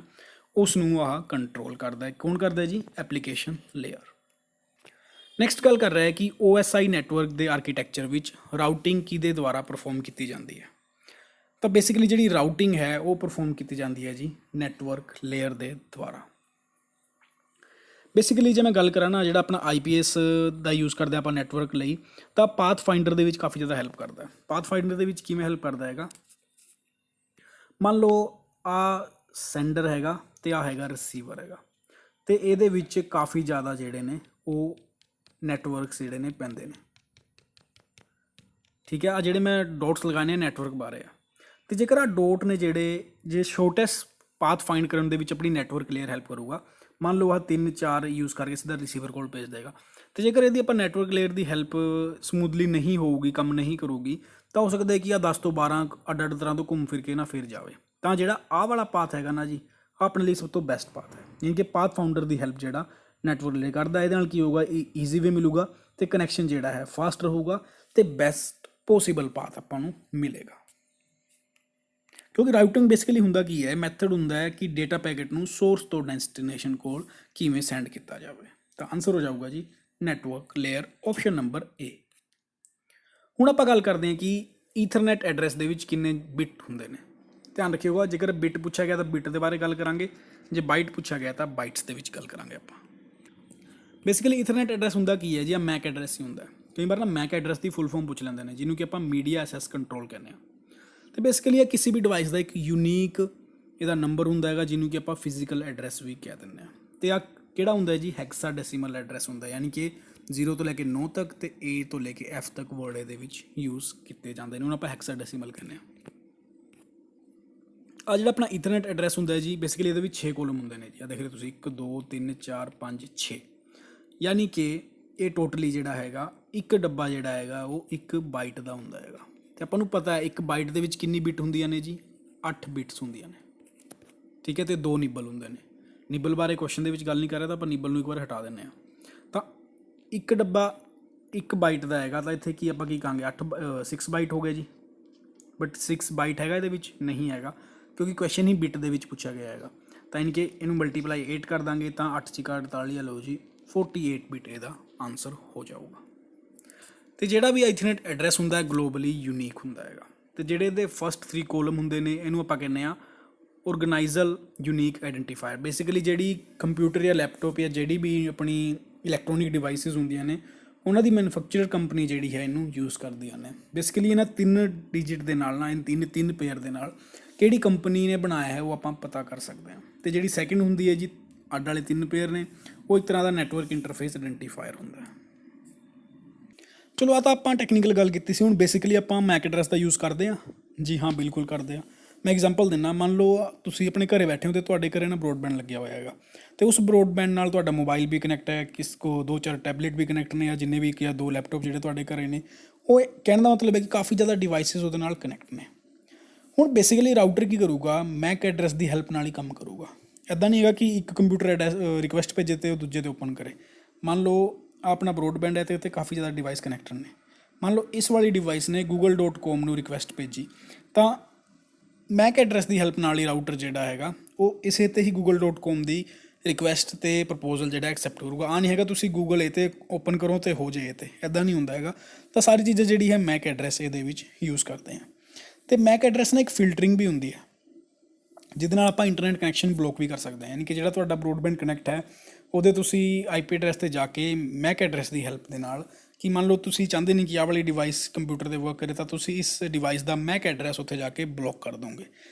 ਉਸ ਨੂੰ ਆਹ ਕੰਟਰੋਲ ਕਰਦਾ ਹੈ ਕੌਣ ਕਰਦਾ ਹੈ ਜੀ ਐਪਲੀਕੇਸ਼ਨ ਲੇਅਰ ਨੈਕਸਟ ਗੱਲ ਕਰ ਰਿਹਾ ਹੈ ਕਿ OSI ਨੈਟਵਰਕ ਦੇ ਆਰਕੀਟੈਕਚਰ ਵਿੱਚ ਰਾਊਟਿੰਗ ਕਿਹਦੇ ਦੁਆਰਾ ਪਰਫਾਰਮ ਕੀਤੀ ਜਾਂਦੀ ਹੈ ਤਾਂ ਬੇਸਿਕਲੀ ਜਿਹੜੀ ਰਾਊਟਿੰਗ ਹੈ ਉਹ ਪਰਫਾਰਮ ਕੀਤੀ ਜਾਂਦੀ ਹੈ ਜੀ ਨੈਟਵਰਕ ਲੇਅਰ ਦੇ ਦੁਆਰਾ ਬੇਸਿਕਲੀ ਜੇ ਮੈਂ ਗੱਲ ਕਰਾਂ ਨਾ ਜਿਹੜਾ ਆਪਣਾ IPS ਦਾ ਯੂਜ਼ ਕਰਦੇ ਆਪਾਂ ਨੈਟਵਰਕ ਲਈ ਤਾਂ ਪਾਥ ਫਾਈਂਡਰ ਦੇ ਵਿੱਚ ਕਾਫੀ ਜ਼ਿਆਦਾ ਹੈਲਪ ਕਰਦਾ ਹੈ ਪਾਥ ਫਾਈਂਡਰ ਦੇ ਵਿੱਚ ਕਿਵੇਂ ਹੈਲਪ ਕਰਦਾ ਹੈਗਾ ਮੰਨ ਲਓ ਆ ਸੈਂਡਰ ਹੈਗਾ ਤੇ ਆ ਹੈਗਾ ਰਿਸੀਵਰ ਹੈਗਾ ਤੇ ਇਹਦੇ ਵਿੱਚ ਕਾਫੀ ਜ਼ਿਆਦਾ ਜਿਹੜੇ ਨੇ ਉਹ ਨੈਟਵਰਕਸ ਜਿਹੜੇ ਨੇ ਪੈਂਦੇ ਨੇ ਠੀਕ ਹੈ ਆ ਜਿਹੜੇ ਮੈਂ ਡੋਟਸ ਲਗਾਏ ਨੇ ਨੈਟਵਰਕ ਬਾਰੇ ਆ ਤੇ ਜੇਕਰ ਆ ਡੋਟ ਨੇ ਜਿਹੜੇ ਜੇ ਸ਼ੋਰਟੈਸਟ ਪਾਥ ਫਾਈਂਡ ਕਰਨ ਦੇ ਵਿੱਚ ਆਪਣੀ ਨੈਟਵਰਕ ਲੇਅਰ ਹੈਲਪ ਕਰੂਗਾ ਮੰਨ ਲਓ ਆ 3-4 ਯੂਜ਼ ਕਰਕੇ ਸਿੱਧਾ ਰਿਸੀਵਰ ਕੋਲ ਭੇਜ ਦੇਗਾ ਤੇ ਜੇਕਰ ਇਹਦੀ ਆਪਾਂ ਨੈਟਵਰਕ ਲੇਅਰ ਦੀ ਹੈਲਪ ਸਮੂਥਲੀ ਨਹੀਂ ਹੋਊਗੀ ਕੰਮ ਨਹੀਂ ਕਰੂਗੀ ਤਾਂ ਹੋ ਸਕਦਾ ਹੈ ਕਿ ਆ 10 ਤੋਂ 12 ਅੱਡ ਤਰ੍ਹਾਂ ਤੋਂ ਘੁੰਮ ਫਿਰ ਕੇ ਨਾ ਫਿਰ ਜਾਵੇ ਤਾਂ ਜਿਹੜਾ ਆਹ ਵਾਲਾ ਪਾਥ ਹੈਗਾ ਨਾ ਜੀ ਆਪਣੇ ਲਈ ਸਭ ਤੋਂ ਬੈਸਟ ਪਾਥ ਹੈ ਯਾਨੀ ਕਿ ਪਾਥ ਫਾਊਂਡਰ ਦੀ ਹੈਲਪ ਜਿਹੜਾ ਨੈਟਵਰਕ ਲੇਅਰ ਕਰਦਾ ਇਹਦੇ ਨਾਲ ਕੀ ਹੋਊਗਾ ਈਜ਼ੀ ਵੇ ਮਿਲੂਗਾ ਤੇ ਕਨੈਕਸ਼ਨ ਜਿਹੜਾ ਹੈ ਫਾਸਟ ਰਹੂਗਾ ਤੇ ਬੈਸਟ ਪੋਸੀਬਲ ਪਾਥ ਆਪਾਂ ਨੂੰ ਮਿਲੇਗਾ ਕਿਉਂਕਿ ਰਾਊਟਿੰਗ ਬੇਸਿਕਲੀ ਹੁੰਦਾ ਕੀ ਹੈ ਮੈਥਡ ਹੁੰਦਾ ਹੈ ਕਿ ਡੇਟਾ ਪੈਕੇਟ ਨੂੰ ਸੋਰਸ ਤੋਂ ਡੈਸਟੀਨੇਸ਼ਨ ਕੋਲ ਕਿਵੇਂ ਸੈਂਡ ਕੀਤਾ ਜਾਵੇ ਤਾਂ ਆਨਸਰ ਹੋ ਜਾਊਗਾ ਜੀ ਨੈਟਵਰਕ ਲੇਅਰ ਆਪਸ਼ਨ ਨੰਬਰ ਏ ਹੁਣ ਆਪਾਂ ਗੱਲ ਕਰਦੇ ਹਾਂ ਕਿ ਈਥਰਨੈਟ ਐਡਰੈਸ ਦੇ ਵਿੱਚ ਕਿੰਨੇ ਬਿਟ ਹੁੰਦੇ ਨੇ ਧਿਆਨ ਰੱਖਿਓਗਾ ਜੇਕਰ ਬਿਟ ਪੁੱਛਿਆ ਗਿਆ ਤਾਂ ਬਿਟ ਦੇ ਬਾਰੇ ਗੱਲ ਕਰਾਂਗੇ ਜੇ ਬਾਈਟ ਪੁੱਛਿਆ ਗਿਆ ਤਾਂ ਬਾਈਟਸ ਦੇ ਵਿੱਚ ਗੱਲ ਕਰਾਂਗੇ ਆਪਾਂ ਬੇਸਿਕਲੀ ਈਥਰਨੈਟ ਐਡਰੈਸ ਹੁੰਦਾ ਕੀ ਹੈ ਜੀ ਆ ਮੈਕ ਐਡਰੈਸ ਹੀ ਹੁੰਦਾ ਕਈ ਵਾਰ ਨਾ ਮੈਕ ਐਡਰੈਸ ਦੀ ਫੁੱਲ ਫਾਰਮ ਪੁੱਛ ਲੈਂਦੇ ਨੇ ਜਿਹਨੂੰ ਕਿ ਆਪਾਂ ਮੀਡੀਆ ਐਕਸੈਸ ਕੰਟਰੋਲ ਕਹਿੰਦੇ ਹਾਂ ਤੇ ਬੇਸਿਕਲੀ ਇਹ ਕਿਸੇ ਵੀ ਡਿਵਾਈਸ ਦਾ ਇੱਕ ਯੂਨੀਕ ਇਹਦਾ ਨੰਬਰ ਹੁੰਦਾ ਹੈਗਾ ਜਿਹਨੂੰ ਕਿ ਆਪਾਂ ਫਿਜ਼ੀਕਲ ਐਡਰੈਸ ਵੀ ਕਹਿ ਦਿੰਦੇ ਹਾਂ ਤੇ ਆ ਕਿਹੜਾ ਹੁੰਦਾ ਹੈ ਜੀ ਹੈਕਸਾਡੈਸੀਮਲ ਐਡਰੈਸ ਹੁੰਦਾ ਯਾਨੀ ਕਿ 0 ਤੋਂ ਲੈ ਕੇ 9 ਤੱਕ ਤੇ A ਤੋਂ ਲੈ ਕੇ F ਤੱਕ ਵਰਡ ਇਹਦੇ ਵਿੱਚ ਯੂਜ਼ ਕੀਤੇ ਜਾਂਦੇ ਨੇ ਉਹਨੂੰ ਆਪਾਂ ਹੈਕਸਾਡੈਸੀਮਲ ਕਹਿੰਦੇ ਹਾਂ ਆ ਜਿਹੜਾ ਆਪਣਾ ਈਥਰਨੈਟ ਐਡਰੈਸ ਹੁੰਦਾ ਜੀ ਬੇਸਿਕਲੀ ਇਹਦੇ ਵਿੱਚ 6 ਕੋਲਮ ਹੁੰਦੇ ਨੇ ਜੀ ਆ ਦੇਖ ਰਹੇ ਤੁਸੀਂ 1 2 3 4 5 6 ਯਾਨੀ ਕਿ ਇਹ ਟੋਟਲੀ ਜਿਹੜਾ ਹੈਗਾ ਇੱਕ ਡੱਬਾ ਜਿਹੜਾ ਹੈਗਾ ਉਹ 1 ਬਾਈਟ ਦਾ ਹੁੰਦਾ ਹੈਗਾ ਤੇ ਆਪਾਂ ਨੂੰ ਪਤਾ ਹੈ 1 ਬਾਈਟ ਦੇ ਵਿੱਚ ਕਿੰਨੀ ਬਿਟ ਹੁੰਦੀਆਂ ਨੇ ਜੀ 8 ਬਿਟਸ ਹੁੰਦੀਆਂ ਨੇ ਠੀਕ ਹੈ ਤੇ 2 ਨਿਬਲ ਹੁੰਦੇ ਨੇ ਨਿਬਲ ਬਾਰੇ ਕੁਐਸਚਨ ਦੇ ਵਿੱਚ ਗੱਲ ਨਹੀਂ ਕਰ ਰਿਹਾ ਤਾਂ ਆਪਾਂ ਨਿਬਲ ਨੂੰ ਇੱਕ ਵਾਰ ਹਟਾ ਦਿੰਦੇ ਹਾਂ ਤਾਂ ਇੱਕ ਡੱਬਾ 1 ਬਾਈਟ ਦਾ ਹੈਗਾ ਤਾਂ ਇੱਥੇ ਕੀ ਆਪਾਂ ਕੀ ਕਹਾਂਗੇ 6 ਬਾਈਟ ਹੋ ਗਏ ਜੀ ਬਟ 6 ਬਾਈਟ ਹੈਗਾ ਇਹਦੇ ਵਿੱਚ ਨਹੀਂ ਹੈਗਾ ਕਿਉਂਕਿ ਕੁਐਸਚਨ ਹੀ ਬਿਟ ਦੇ ਵਿੱਚ ਪੁੱਛਿਆ ਗਿਆ ਹੈਗਾ ਤਾਂ ਇਨ ਕਿ ਇਹਨੂੰ ਮਲਟੀਪਲਾਈ 8 ਕਰ ਦਾਂਗੇ ਤਾਂ 8×48 ਲਓ ਜੀ 48 ਬਿਟ ਇਹਦਾ ਆਨਸਰ ਹੋ ਜਾਊਗਾ ਤੇ ਜਿਹੜਾ ਵੀ ਈਥਰਨੈਟ ਐਡਰੈਸ ਹੁੰਦਾ ਹੈ ਗਲੋਬਲੀ ਯੂਨੀਕ ਹੁੰਦਾ ਹੈਗਾ ਤੇ ਜਿਹੜੇ ਇਹਦੇ ਫਸਟ 3 ਕੋਲਮ ਹੁੰਦੇ ਨੇ ਇਹਨੂੰ ਆਪਾਂ ਕਹਿੰਦੇ ਆ ਆਰਗੇਨਾਈਜ਼ਲ ਯੂਨੀਕ ਆਈਡੈਂਟੀਫਾਇਰ ਬੇਸਿਕਲੀ ਜਿਹੜੀ ਕੰਪਿਊਟਰ ਜਾਂ ਲੈਪਟਾਪ ਜਾਂ ਜਿਹੜੀ ਵੀ ਆਪਣੀ ਇਲੈਕਟ੍ਰੋਨਿਕ ਡਿਵਾਈਸਿਸ ਹੁੰਦੀਆਂ ਨੇ ਉਹਨਾਂ ਦੀ ਮੈਨੂਫੈਕਚਰਰ ਕੰਪਨੀ ਜਿਹੜੀ ਹੈ ਇਹਨੂੰ ਯੂਜ਼ ਕਰਦੀਆਂ ਨੇ ਬੇਸਿਕਲੀ ਇਹਨਾਂ 3 ਡਿਜਿਟ ਦੇ ਨਾਲ ਨਾ ਇਹ 3 ਪੇਅਰ ਦੇ ਨਾਲ ਕਿਹੜੀ ਕੰਪਨੀ ਨੇ ਬਣਾਇਆ ਹੈ ਉਹ ਆਪਾਂ ਪਤਾ ਕਰ ਸਕਦੇ ਹਾਂ ਤੇ ਜਿਹੜੀ ਸੈਕਿੰਡ ਹੁੰਦੀ ਹੈ ਜੀ ਅੱਡ ਵਾਲੇ 3 ਪੇਅਰ ਨੇ ਉਹ ਇੱਕ ਤਰ੍ਹਾਂ ਦਾ ਨੈਟਵਰਕ ਇੰਟਰਫੇਸ ਆਈਡੈਂਟੀਫਾਇਰ ਹੁੰਦਾ ਹੈ ਚਲੋ ਆ ਤਾਂ ਆਪਾਂ ਟੈਕਨੀਕਲ ਗੱਲ ਕੀਤੀ ਸੀ ਹੁਣ ਬੇਸਿਕਲੀ ਆਪਾਂ ਮੈਕ ਐਡਰੈਸ ਦਾ ਯੂਜ਼ ਕਰਦੇ ਹਾਂ ਜੀ ਹਾਂ ਬਿਲਕੁਲ ਕਰਦੇ ਹਾਂ ਮੈਂ ਐਗਜ਼ਾਮਪਲ ਦਿੰਦਾ, ਮੰਨ ਲਓ ਤੁਸੀਂ ਆਪਣੇ ਘਰੇ ਬੈਠੇ ਹੋ ਅਤੇ ਤੁਹਾਡੇ ਘਰੇ ਨਾ ਬਰੋਡਬੈਂਡ ਲੱਗਿਆ ਹੋਇਆ ਹੈਗਾ, ਅਤੇ ਉਸ ਬਰੋਡਬੈਂਡ ਨਾਲ ਤੁਹਾਡਾ ਮੋਬਾਈਲ ਵੀ ਕਨੈਕਟ ਹੈ, ਕਿਸ ਕੋ 2-4 ਟੈਬਲੇਟ ਵੀ ਕਨੈਕਟ ਨੇ, ਜਾਂ ਜਿੰਨੇ ਵੀ ਜਾਂ 2 ਲੈਪਟੋਪ ਜਿਹੜੇ ਤੁਹਾਡੇ ਘਰੇ ਨੇ, ਉਹ ਕਹਿਣ ਦਾ ਮਤਲਬ ਹੈ ਕਿ ਕਾਫੀ ਜ਼ਿਆਦਾ ਡਿਵਾਈਸਿਸ ਉਹਦੇ ਨਾਲ ਕਨੈਕਟ ਨੇ। ਹੁਣ ਬੇਸਿਕਲੀ ਰਾਊਟਰ ਕੀ ਕਰੂਗਾ, ਮੈਕ ਐਡਰੈਸ ਦੀ ਹੈਲਪ ਨਾਲ ਹੀ ਕੰਮ ਕਰੂਗਾ। ਇੱਦਾਂ ਨਹੀਂ ਹੈਗਾ ਕਿ ਇੱਕ ਕੰਪਿਊਟਰ ਐਡਰੈਸ ਰਿਕੁਐਸਟ ਭੇਜੇ ਅਤੇ ਉਹ ਦੂਜੇ 'ਤੇ ਓਪਨ ਕਰੇ। ਮੰਨ ਲਓ ਆਪਣਾ ਬਰੋਡਬੈਂਡ ਹੈ ਅਤੇ ਉੱਤੇ ਕਾਫੀ ਜ਼ਿਆਦਾ ਡਿਵਾਈਸ ਕਨੈਕਟਡ ਨੇ। ਮੰਨ ਲਓ ਇਸ ਵਾਲੀ ਡਿਵਾਈਸ ਨੇ google.com ਨੂੰ ਰਿਕੁਐਸਟ ਭੇਜੀ, ਤਾਂ ਮੈਕ ਐਡਰੈਸ ਦੀ ਹੈਲਪ ਨਾਲ ਹੀ ਰਾਊਟਰ ਜਿਹੜਾ ਹੈਗਾ ਉਹ ਇਸੇ 'ਤੇ ਹੀ google.com ਦੀ ਰਿਕੁਐਸਟ ਅਤੇ ਪ੍ਰਪੋਜ਼ਲ ਜਿਹੜਾ ਐਕਸੈਪਟ ਕਰੂਗਾ। ਆ ਨਹੀਂ ਹੈਗਾ ਤੁਸੀਂ ਗੂਗਲ ਇਹ 'ਤੇ ਓਪਨ ਕਰੋ ਅਤੇ ਹੋ ਜਾਏ, 'ਤੇ ਇੱਦਾਂ ਨਹੀਂ ਹੁੰਦਾ ਹੈਗਾ। ਤਾਂ ਸਾਰੀ ਚੀਜ਼ਾਂ ਜਿਹੜੀ ਹੈ ਮੈਕ ਐਡਰੈਸ ਇਹਦੇ ਵਿੱਚ ਯੂਜ਼ ਕਰਦੇ ਹਾਂ। ਅਤੇ ਮੈਕ ਐਡਰੈਸ ਨਾਲ ਇੱਕ ਫਿਲਟਰਿੰਗ ਵੀ ਹੁੰਦੀ ਹੈ, ਜਿਹਦੇ ਨਾਲ ਆਪਾਂ ਇੰਟਰਨੈਟ ਕਨੈਕਸ਼ਨ ਬਲੋਕ ਵੀ ਕਰ ਸਕਦੇ ਹਾਂ। ਯਾਨੀ ਕਿ ਜਿਹੜਾ ਤੁਹਾਡਾ ਬਰੋਡਬੈਂਡ ਕਨੈਕਟ ਹੈ ਉਹਦੇ ਤੁਸੀਂ IP ਐਡਰੈਸ 'ਤੇ ਜਾ ਕੇ ਮੈਕ ਐਡਰੈਸ ਦੀ ਹੈਲਪ ਦੇ ਨਾਲ, ਕਿ ਮੰਨ ਲਓ ਤੁਸੀਂ ਚਾਹੁੰਦੇ ਨਹੀਂ ਕਿ ਆਹ ਵਾਲੀ ਡਿਵਾਈਸ ਕੰਪਿਊਟਰ 'ਤੇ ਵਰਕ ਕਰੇ, ਤਾਂ ਤੁਸੀਂ ਇਸ ਡਿਵਾਈਸ ਦਾ ਮੈਕ ਐਡਰੈਸ ਉੱਥੇ ਜਾ ਕੇ ਬਲੋਕ ਕਰ ਦੋਗੇ।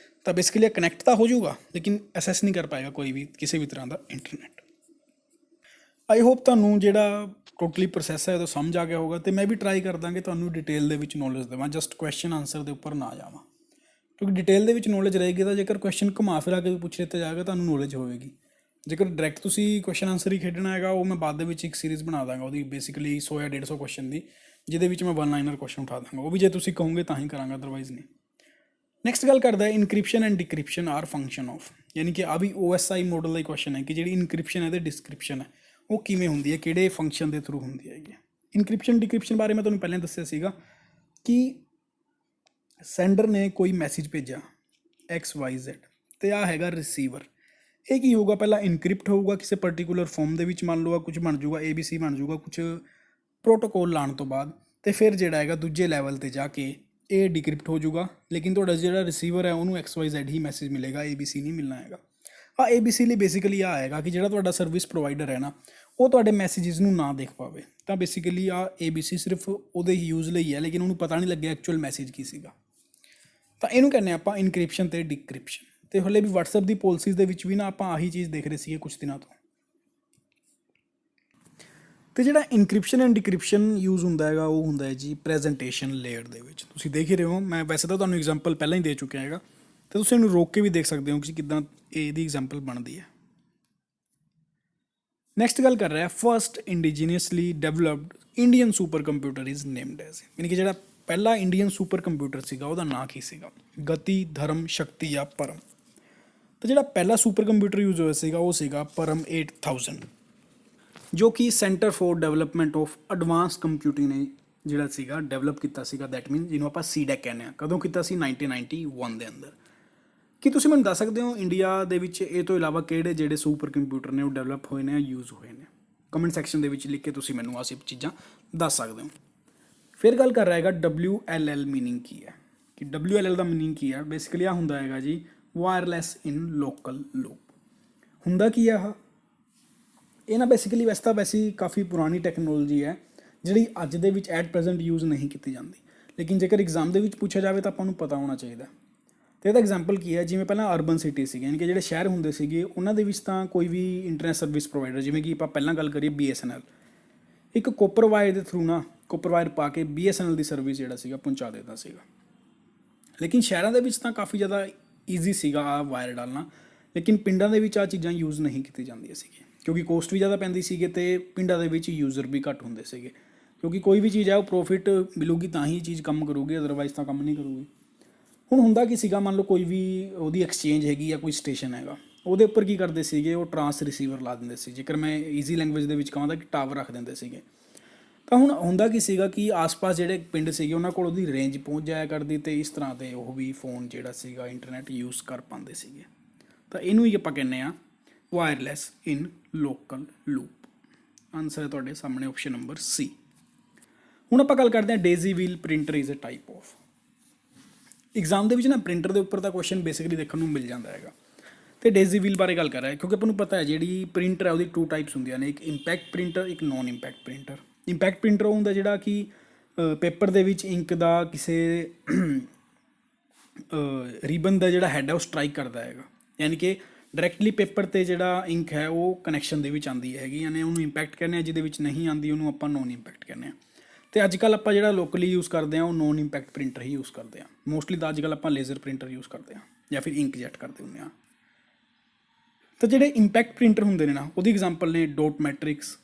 ਤਾਂ ਬੇਸਿਕਲੀ ਕਨੈਕਟ ਤਾਂ ਹੋ ਜਾਊਗਾ, ਲੇਕਿਨ ਐਕਸੈਸ ਨਹੀਂ ਕਰ ਪਾਏਗਾ ਕੋਈ ਵੀ ਕਿਸੇ ਵੀ ਤਰ੍ਹਾਂ ਦਾ ਇੰਟਰਨੈਟ। ਆਈ ਹੋਪ ਤੁਹਾਨੂੰ ਜਿਹੜਾ ਟੋਟਲੀ ਪ੍ਰੋਸੈਸ ਹੈ ਉਹ ਸਮਝ ਆ ਗਿਆ ਹੋਗਾ, ਅਤੇ ਮੈਂ ਵੀ ਟਰਾਈ ਕਰਦਾ ਕਿ ਤੁਹਾਨੂੰ ਡਿਟੇਲ ਦੇ ਵਿੱਚ ਨੌਲੇਜ ਦੇਵਾਂ, ਜਸਟ ਕੁਐਸਚਨ ਆਨਸਰ ਦੇ ਉੱਪਰ ਨਾ ਜਾਵਾਂ, ਕਿਉਂਕਿ ਡਿਟੇਲ ਦੇ ਵਿੱਚ ਨੌਲੇਜ ਰਹੇਗੀ ਤਾਂ ਜੇਕਰ ਕੁਐਸਚਨ ਘੁਮਾ ਫਿਰਾ ਕੇ ਵੀ ਪੁੱਛ ਲਿੱਤਾ ਜਾਏਗਾ ਤੁਹਾਨੂੰ ਨੌਲੇਜ ਹੋਵੇਗੀ। ਜੇਕਰ ਡਾਇਰੈਕਟ ਤੁਸੀਂ ਕੁਐਸਚਨ ਆਨਸਰ ਹੀ ਖੇਡਣਾ ਹੈਗਾ, ਉਹ ਮੈਂ ਬਾਅਦ ਦੇ ਵਿੱਚ ਇੱਕ ਸੀਰੀਜ਼ ਬਣਾ ਦਾਂਗਾ ਉਹਦੀ ਬੇਸਿਕਲੀ 100 ਜਾਂ 150 ਕੁਐਸਚਨ ਦੀ, ਜਿਹਦੇ ਵਿੱਚ ਮੈਂ 1 ਲਾਈਨਰ ਕੁਐਸਚਨ ਉਠਾ ਦਾਂਗਾ। ਉਹ ਵੀ ਜੇ ਤੁਸੀਂ ਕਹੋਗੇ ਤਾਂ ਹੀ ਕਰਾਂਗਾ, ਅਦਰਵਾਈਜ਼ ਨਹੀਂ। ਨੈਕਸਟ ਗੱਲ ਕਰਦਾ ਹੈ encryption and decryption are function of, ਯਾਨੀ ਕਿ ਆ ਵੀ OSI ਮਾਡਲ ਦਾ ਹੀ ਕੁਐਸਚਨ ਹੈ ਕਿ ਜਿਹੜੀ ਇਨਕ੍ਰਿਪਸ਼ਨ ਹੈ ਅਤੇ ਡਿਸਕ੍ਰਿਪਸ਼ਨ ਹੈ ਉਹ ਕਿਵੇਂ ਹੁੰਦੀ ਹੈ, ਕਿਹੜੇ ਫੰਕਸ਼ਨ ਦੇ ਥਰੂ ਹੁੰਦੀ ਹੈਗੀ। ਇਨਕ੍ਰਿਪਸ਼ਨ ਡਿਕ੍ਰਿਪਸ਼ਨ ਬਾਰੇ ਮੈਂ ਤੁਹਾਨੂੰ ਪਹਿਲਾਂ ਦੱਸਿਆ ਸੀਗਾ ਕਿ ਸੈਂਡਰ ਨੇ ਕੋਈ ਮੈਸੇਜ ਭੇਜਿਆ XYZ, ਅਤੇ ਆ ਹੈਗਾ ਰਿਸੀਵਰ। ਇਹ ਕੀ ਹੋਊਗਾ, ਪਹਿਲਾਂ ਇਨਕ੍ਰਿਪਟ ਹੋਊਗਾ ਕਿਸੇ ਪਰਟੀਕੂਲਰ ਫੋਰਮ ਦੇ ਵਿੱਚ, ਮੰਨ ਲਓ ਕੁਝ ਬਣ ਜਾਊਗਾ ABC ਬਣ ਜਾਊਗਾ ਕੁਝ ਪ੍ਰੋਟੋਕੋਲ ਲਾਉਣ ਤੋਂ ਬਾਅਦ, ਅਤੇ ਫਿਰ ਜਿਹੜਾ ਹੈਗਾ ਦੂਜੇ ਲੈਵਲ 'ਤੇ ਜਾ ਕੇ ਇਹ ਡਿਕ੍ਰਿਪਟ ਹੋ ਜਾਊਗਾ। ਲੇਕਿਨ ਤੁਹਾਡਾ ਜਿਹੜਾ ਰਿਸੀਵਰ ਹੈ ਉਹਨੂੰ XYZ ਹੀ ਮੈਸੇਜ ਮਿਲੇਗਾ, ABC ਨਹੀਂ ਮਿਲਣਾ ਹੈਗਾ। ABC ਲਈ ਬੇਸਿਕਲੀ ਆ ਆਏਗਾ ਕਿ ਜਿਹੜਾ ਤੁਹਾਡਾ ਸਰਵਿਸ ਪ੍ਰੋਵਾਈਡਰ ਹੈ ਨਾ, ਉਹ ਤੁਹਾਡੇ ਮੈਸੇਜਿਸ ਨੂੰ ਨਾ ਦੇਖ ਪਾਵੇ। ਤਾਂ ਬੇਸਿਕਲੀ ABC ਸਿਰਫ ਉਹਦੇ ਹੀ ਯੂਜ਼ ਲਈ ਹੈ, ਲੇਕਿਨ ਉਹਨੂੰ ਪਤਾ ਨਹੀਂ ਲੱਗਿਆ ਐਕਚੁਅਲ ਮੈਸੇਜ ਕੀ ਸੀਗਾ। ਤਾਂ ਇਹਨੂੰ ਕਹਿੰਦੇ ਆਪਾਂ ਇਨਕ੍ਰਿਪਸ਼ਨ ਅਤੇ ਡਿਕ੍ਰਿਪਸ਼ਨ। ਅਤੇ ਹਲੇ ਵੀ WhatsApp ਦੀ ਪੋਲਿਸੀਜ਼ ਦੇ ਵਿੱਚ ਵੀ ਨਾ ਆਪਾਂ ਆਹੀ ਚੀਜ਼ ਦੇਖ ਰਹੇ ਸੀਗੇ ਕੁਛ ਦਿਨਾਂ ਤੋਂ। ਅਤੇ ਜਿਹੜਾ ਇਨਕ੍ਰਿਪਸ਼ਨ ਐਂਡ ਡਿਕ੍ਰਿਪਸ਼ਨ ਯੂਜ਼ ਹੁੰਦਾ ਹੈਗਾ ਉਹ ਹੁੰਦਾ ਹੈ ਜੀ ਪ੍ਰੈਜੈਂਟੇਸ਼ਨ ਲੇਅਰ ਦੇ ਵਿੱਚ। ਤੁਸੀਂ ਦੇਖ ਹੀ ਰਹੇ ਹੋ, ਮੈਂ ਵੈਸੇ ਤਾਂ ਤੁਹਾਨੂੰ ਐਗਜ਼ਾਮਪਲ ਪਹਿਲਾਂ ਹੀ ਦੇ ਚੁੱਕਿਆ ਹੈਗਾ, ਅਤੇ ਤੁਸੀਂ ਇਹਨੂੰ ਰੋਕ ਕੇ ਵੀ ਦੇਖ ਸਕਦੇ ਹੋ ਕਿ ਕਿੱਦਾਂ ਇਹਦੀ ਐਗਜ਼ਾਮਪਲ ਬਣਦੀ ਹੈ। ਨੈਕਸਟ ਗੱਲ ਕਰ ਰਿਹਾ first indigenously developed Indian super computer is named as, ਯਾਨੀ ਕਿ ਜਿਹੜਾ ਪਹਿਲਾ ਇੰਡੀਅਨ ਸੁਪਰ ਕੰਪਿਊਟਰ ਸੀਗਾ ਉਹਦਾ ਨਾਂ ਕੀ ਸੀਗਾ, ਗਤੀ, ਧਰਮ, ਸ਼ਕਤੀ ਜਾਂ ਪਰਮ। ਤਾਂ ਜਿਹੜਾ ਪਹਿਲਾ ਸੁਪਰ ਕੰਪਿਊਟਰ ਯੂਜ਼ ਹੋਇਆ ਸੀਗਾ ਉਹ ਸੀਗਾ ਪਰਮ 8000, ਜੋ ਕਿ centre for development of advance computing ਨੇ ਜਿਹੜਾ ਸੀਗਾ ਡਿਵੈਲਪ ਕੀਤਾ ਸੀਗਾ। ਦੈਟ ਮੀਨ ਜਿਹਨੂੰ ਆਪਾਂ CDEC ਕਹਿੰਦੇ ਹਾਂ। ਕਦੋਂ ਕੀਤਾ ਸੀ? 1991 ਦੇ ਅੰਦਰ। ਕੀ ਤੁਸੀਂ ਮੈਨੂੰ ਦੱਸ ਸਕਦੇ ਹੋ ਇੰਡੀਆ ਦੇ ਵਿੱਚ ਇਹ ਤੋਂ ਇਲਾਵਾ ਕਿਹੜੇ ਜਿਹੜੇ ਸੁਪਰ ਕੰਪਿਊਟਰ ਨੇ ਉਹ ਡਿਵੈਲਪ ਹੋਏ ਨੇ ਜਾਂ ਯੂਜ਼ ਹੋਏ ਨੇ? ਕਮੈਂਟ ਸੈਕਸ਼ਨ ਦੇ ਵਿੱਚ ਲਿਖ ਕੇ ਤੁਸੀਂ ਮੈਨੂੰ ਆਹ ਸਭ ਚੀਜ਼ਾਂ ਦੱਸ ਸਕਦੇ ਹੋ। ਫਿਰ ਗੱਲ ਕਰ ਰਿਹਾ ਹੈਗਾ WLL ਮੀਨਿੰਗ ਕੀ ਹੈ, ਕਿ WLL ਦਾ ਮੀਨਿੰਗ ਕੀ ਹੈ? ਬੇਸਿਕਲੀ ਆ ਹੁੰਦਾ ਹੈਗਾ ਜੀ ਵਾਇਰਲੈਸ ਇਨ ਲੋਕਲ ਲੂਪ। ਹੁੰਦਾ ਕੀ ਆ ਇਹ ਨਾ ਬੇਸਿਕਲੀ ਵੈਸੇ ਕਾਫੀ ਪੁਰਾਣੀ ਟੈਕਨੋਲੋਜੀ ਹੈ ਜਿਹੜੀ ਅੱਜ ਦੇ ਵਿੱਚ ਐਟ ਪ੍ਰੈਜ਼ੈਂਟ ਯੂਜ਼ ਨਹੀਂ ਕੀਤੀ ਜਾਂਦੀ, ਲੇਕਿਨ ਜੇਕਰ ਐਗਜ਼ਾਮ ਦੇ ਵਿੱਚ ਪੁੱਛਿਆ ਜਾਵੇ ਤਾਂ ਆਪਾਂ ਨੂੰ ਪਤਾ ਹੋਣਾ ਚਾਹੀਦਾ। ਅਤੇ ਇਹਦਾ ਐਗਜ਼ਾਮਪਲ ਕੀ ਹੈ, ਜਿਵੇਂ ਪਹਿਲਾਂ ਅਰਬਨ ਸਿਟੀ ਸੀਗੇ, ਯਾਨੀ ਕਿ ਜਿਹੜੇ ਸ਼ਹਿਰ ਹੁੰਦੇ ਸੀਗੇ ਉਹਨਾਂ ਦੇ ਵਿੱਚ ਤਾਂ ਕੋਈ ਵੀ ਇੰਟਰਨੈਟ ਸਰਵਿਸ ਪ੍ਰੋਵਾਈਡਰ, ਜਿਵੇਂ ਕਿ ਆਪਾਂ ਪਹਿਲਾਂ ਗੱਲ ਕਰੀਏ BSNL, ਇੱਕ ਕੋਪਰ ਵਾਇਰ ਦੇ ਥਰੂ ਨਾ ਕੋਪਰ ਵਾਇਰ ਪਾ ਕੇ BSNL ਦੀ ਸਰਵਿਸ ਜਿਹੜਾ ਸੀਗਾ ਪਹੁੰਚਾ ਦਿੰਦਾ ਸੀਗਾ। ਲੇਕਿਨ ਸ਼ਹਿਰਾਂ ਦੇ ਵਿੱਚ ਤਾਂ ਕਾਫੀ ਜ਼ਿਆਦਾ ਈਜ਼ੀ ਸੀਗਾ ਆਹ ਵਾਇਰ ਡਾਲਣਾ, ਲੇਕਿਨ ਪਿੰਡਾਂ ਦੇ ਵਿੱਚ ਆਹ ਚੀਜ਼ਾਂ ਯੂਜ਼ ਨਹੀਂ ਕੀਤੀ ਜਾਂਦੀਆਂ ਸੀਗੀਆਂ, ਕਿਉਂਕਿ ਕੋਸਟ ਵੀ ਜ਼ਿਆਦਾ ਪੈਂਦੀ ਸੀਗੀ ਅਤੇ ਪਿੰਡਾਂ ਦੇ ਵਿੱਚ ਯੂਜ਼ਰ ਵੀ ਘੱਟ ਹੁੰਦੇ ਸੀਗੇ। ਕਿਉਂਕਿ ਕੋਈ ਵੀ ਚੀਜ਼ ਹੈ ਉਹ ਪ੍ਰੋਫਿਟ ਮਿਲੂਗੀ ਤਾਂ ਹੀ ਚੀਜ਼ ਕੰਮ ਕਰੂਗੀ, ਅਦਰਵਾਈਜ਼ ਤਾਂ ਕੰਮ ਨਹੀਂ ਕਰੂਗੀ। ਹੁਣ ਹੁੰਦਾ ਕੀ ਸੀਗਾ, ਮੰਨ ਲਓ ਕੋਈ ਵੀ ਉਹਦੀ ਐਕਸਚੇਂਜ ਹੈਗੀ ਜਾਂ ਕੋਈ ਸਟੇਸ਼ਨ ਹੈਗਾ, ਉਹਦੇ ਉੱਪਰ ਕੀ ਕਰਦੇ ਸੀਗੇ, ਉਹ ਟਰਾਂਸ ਰਿਸੀਵਰ ਲਾ ਦਿੰਦੇ ਸੀ। ਜੇਕਰ ਮੈਂ ਈਜ਼ੀ ਲੈਂਗੁਏਜ ਦੇ ਵਿੱਚ ਕਹਾਂ ਤਾਂ ਕਿ ਟਾਵਰ ਰੱਖ ਦਿੰਦੇ ਸੀਗੇ। ਤਾਂ ਹੁਣ ਹੁੰਦਾ ਕੀ ਸੀਗਾ ਕਿ ਆਸ-ਪਾਸ ਜਿਹੜੇ ਪਿੰਡ ਸੀਗੇ ਉਹਨਾਂ ਕੋਲ ਉਹਦੀ ਰੇਂਜ ਪਹੁੰਚ ਜਾਇਆ ਕਰਦੀ, ਅਤੇ ਇਸ ਤਰ੍ਹਾਂ ਦੇ ਉਹ ਵੀ ਫੋਨ ਜਿਹੜਾ ਸੀਗਾ ਇੰਟਰਨੈਟ ਯੂਜ਼ ਕਰ ਪਾਉਂਦੇ ਸੀਗੇ। ਤਾਂ ਇਹਨੂੰ ਹੀ ਆਪਾਂ ਕਹਿੰਦੇ ਹਾਂ ਵਾਇਰਲੈਸ ਇਨ ਲੋਕਲ ਲੂਪ। ਆਨਸਰ ਹੈ ਤੁਹਾਡੇ ਸਾਹਮਣੇ ਆਪਸ਼ਨ ਨੰਬਰ C। ਹੁਣ ਆਪਾਂ ਗੱਲ ਕਰਦੇ ਹਾਂ daisy wheel printer is a type of. Exam ਦੇ ਵਿੱਚ ਨਾ ਪ੍ਰਿੰਟਰ ਦੇ ਉੱਪਰ ਦਾ ਕੁਐਸਚਨ ਬੇਸਿਕਲੀ ਦੇਖਣ ਨੂੰ ਮਿਲ ਜਾਂਦਾ ਹੈਗਾ, ਅਤੇ ਡੇਜ਼ੀ ਵੀਲ ਬਾਰੇ ਗੱਲ ਕਰ ਰਿਹਾ ਕਿਉਂਕਿ ਆਪਾਂ ਨੂੰ ਪਤਾ ਹੈ ਜਿਹੜੀ ਪ੍ਰਿੰਟਰ ਹੈ ਉਹਦੀ 2 ਟਾਈਪਸ ਹੁੰਦੀਆਂ ਨੇ, ਇੱਕ ਇੰਪੈਕਟ ਪ੍ਰਿੰਟਰ, ਇੱਕ non impact printer. Impact printer ਉਹ ਹੁੰਦਾ ਜਿਹੜਾ ਕਿ ਪੇਪਰ ਦੇ ਵਿੱਚ ਇੰਕ ਦਾ ਕਿਸੇ ਰੀਬਨ ਦਾ ਜਿਹੜਾ ਹੈਡ ਹੈ ਉਹ ਸਟਰਾਈਕ ਕਰਦਾ ਹੈਗਾ, ਯਾਨੀ ਕਿ ਡਾਇਰੈਕਟਲੀ ਪੇਪਰ 'ਤੇ ਜਿਹੜਾ ਇੰਕ ਹੈ ਉਹ ਕਨੈਕਸ਼ਨ ਦੇ ਵਿੱਚ ਆਉਂਦੀ ਹੈਗੀ, ਯਾਨੀ ਉਹਨੂੰ ਇੰਪੈਕਟ ਕਹਿੰਦੇ ਹਾਂ। ਜਿਹਦੇ ਵਿੱਚ ਨਹੀਂ ਆਉਂਦੀ ਉਹਨੂੰ ਆਪਾਂ ਨੋਨ ਇੰਪੈਕਟ ਕਹਿੰਦੇ ਹਾਂ। ਤੇ ਅੱਜ ਕੱਲ੍ਹ ਆਪਾਂ ਜਿਹੜਾ ਲੋਕਲੀ ਯੂਜ਼ ਕਰਦੇ ਹਾਂ ਉਹ ਨੋਨ ਇੰਪੈਕਟ ਪ੍ਰਿੰਟਰ ਹੀ ਯੂਜ਼ ਕਰਦੇ ਹਾਂ। ਮੋਸਟਲੀ ਤਾਂ ਅੱਜ ਕੱਲ੍ਹ ਆਪਾਂ ਲੇਜ਼ਰ ਪ੍ਰਿੰਟਰ ਯੂਜ਼ ਕਰਦੇ ਹਾਂ ਜਾਂ ਫਿਰ ਇੰਕਜੈਟ ਕਰਦੇ ਹੁੰਦੇ ਹਾਂ। ਤਾਂ ਜਿਹੜੇ ਇੰਪੈਕਟ ਪ੍ਰਿੰਟਰ ਹੁੰਦੇ ਨੇ ਨਾ, ਉਹਦੀ ਐਗਜ਼ਾਮਪਲ ਨੇ dot matrix,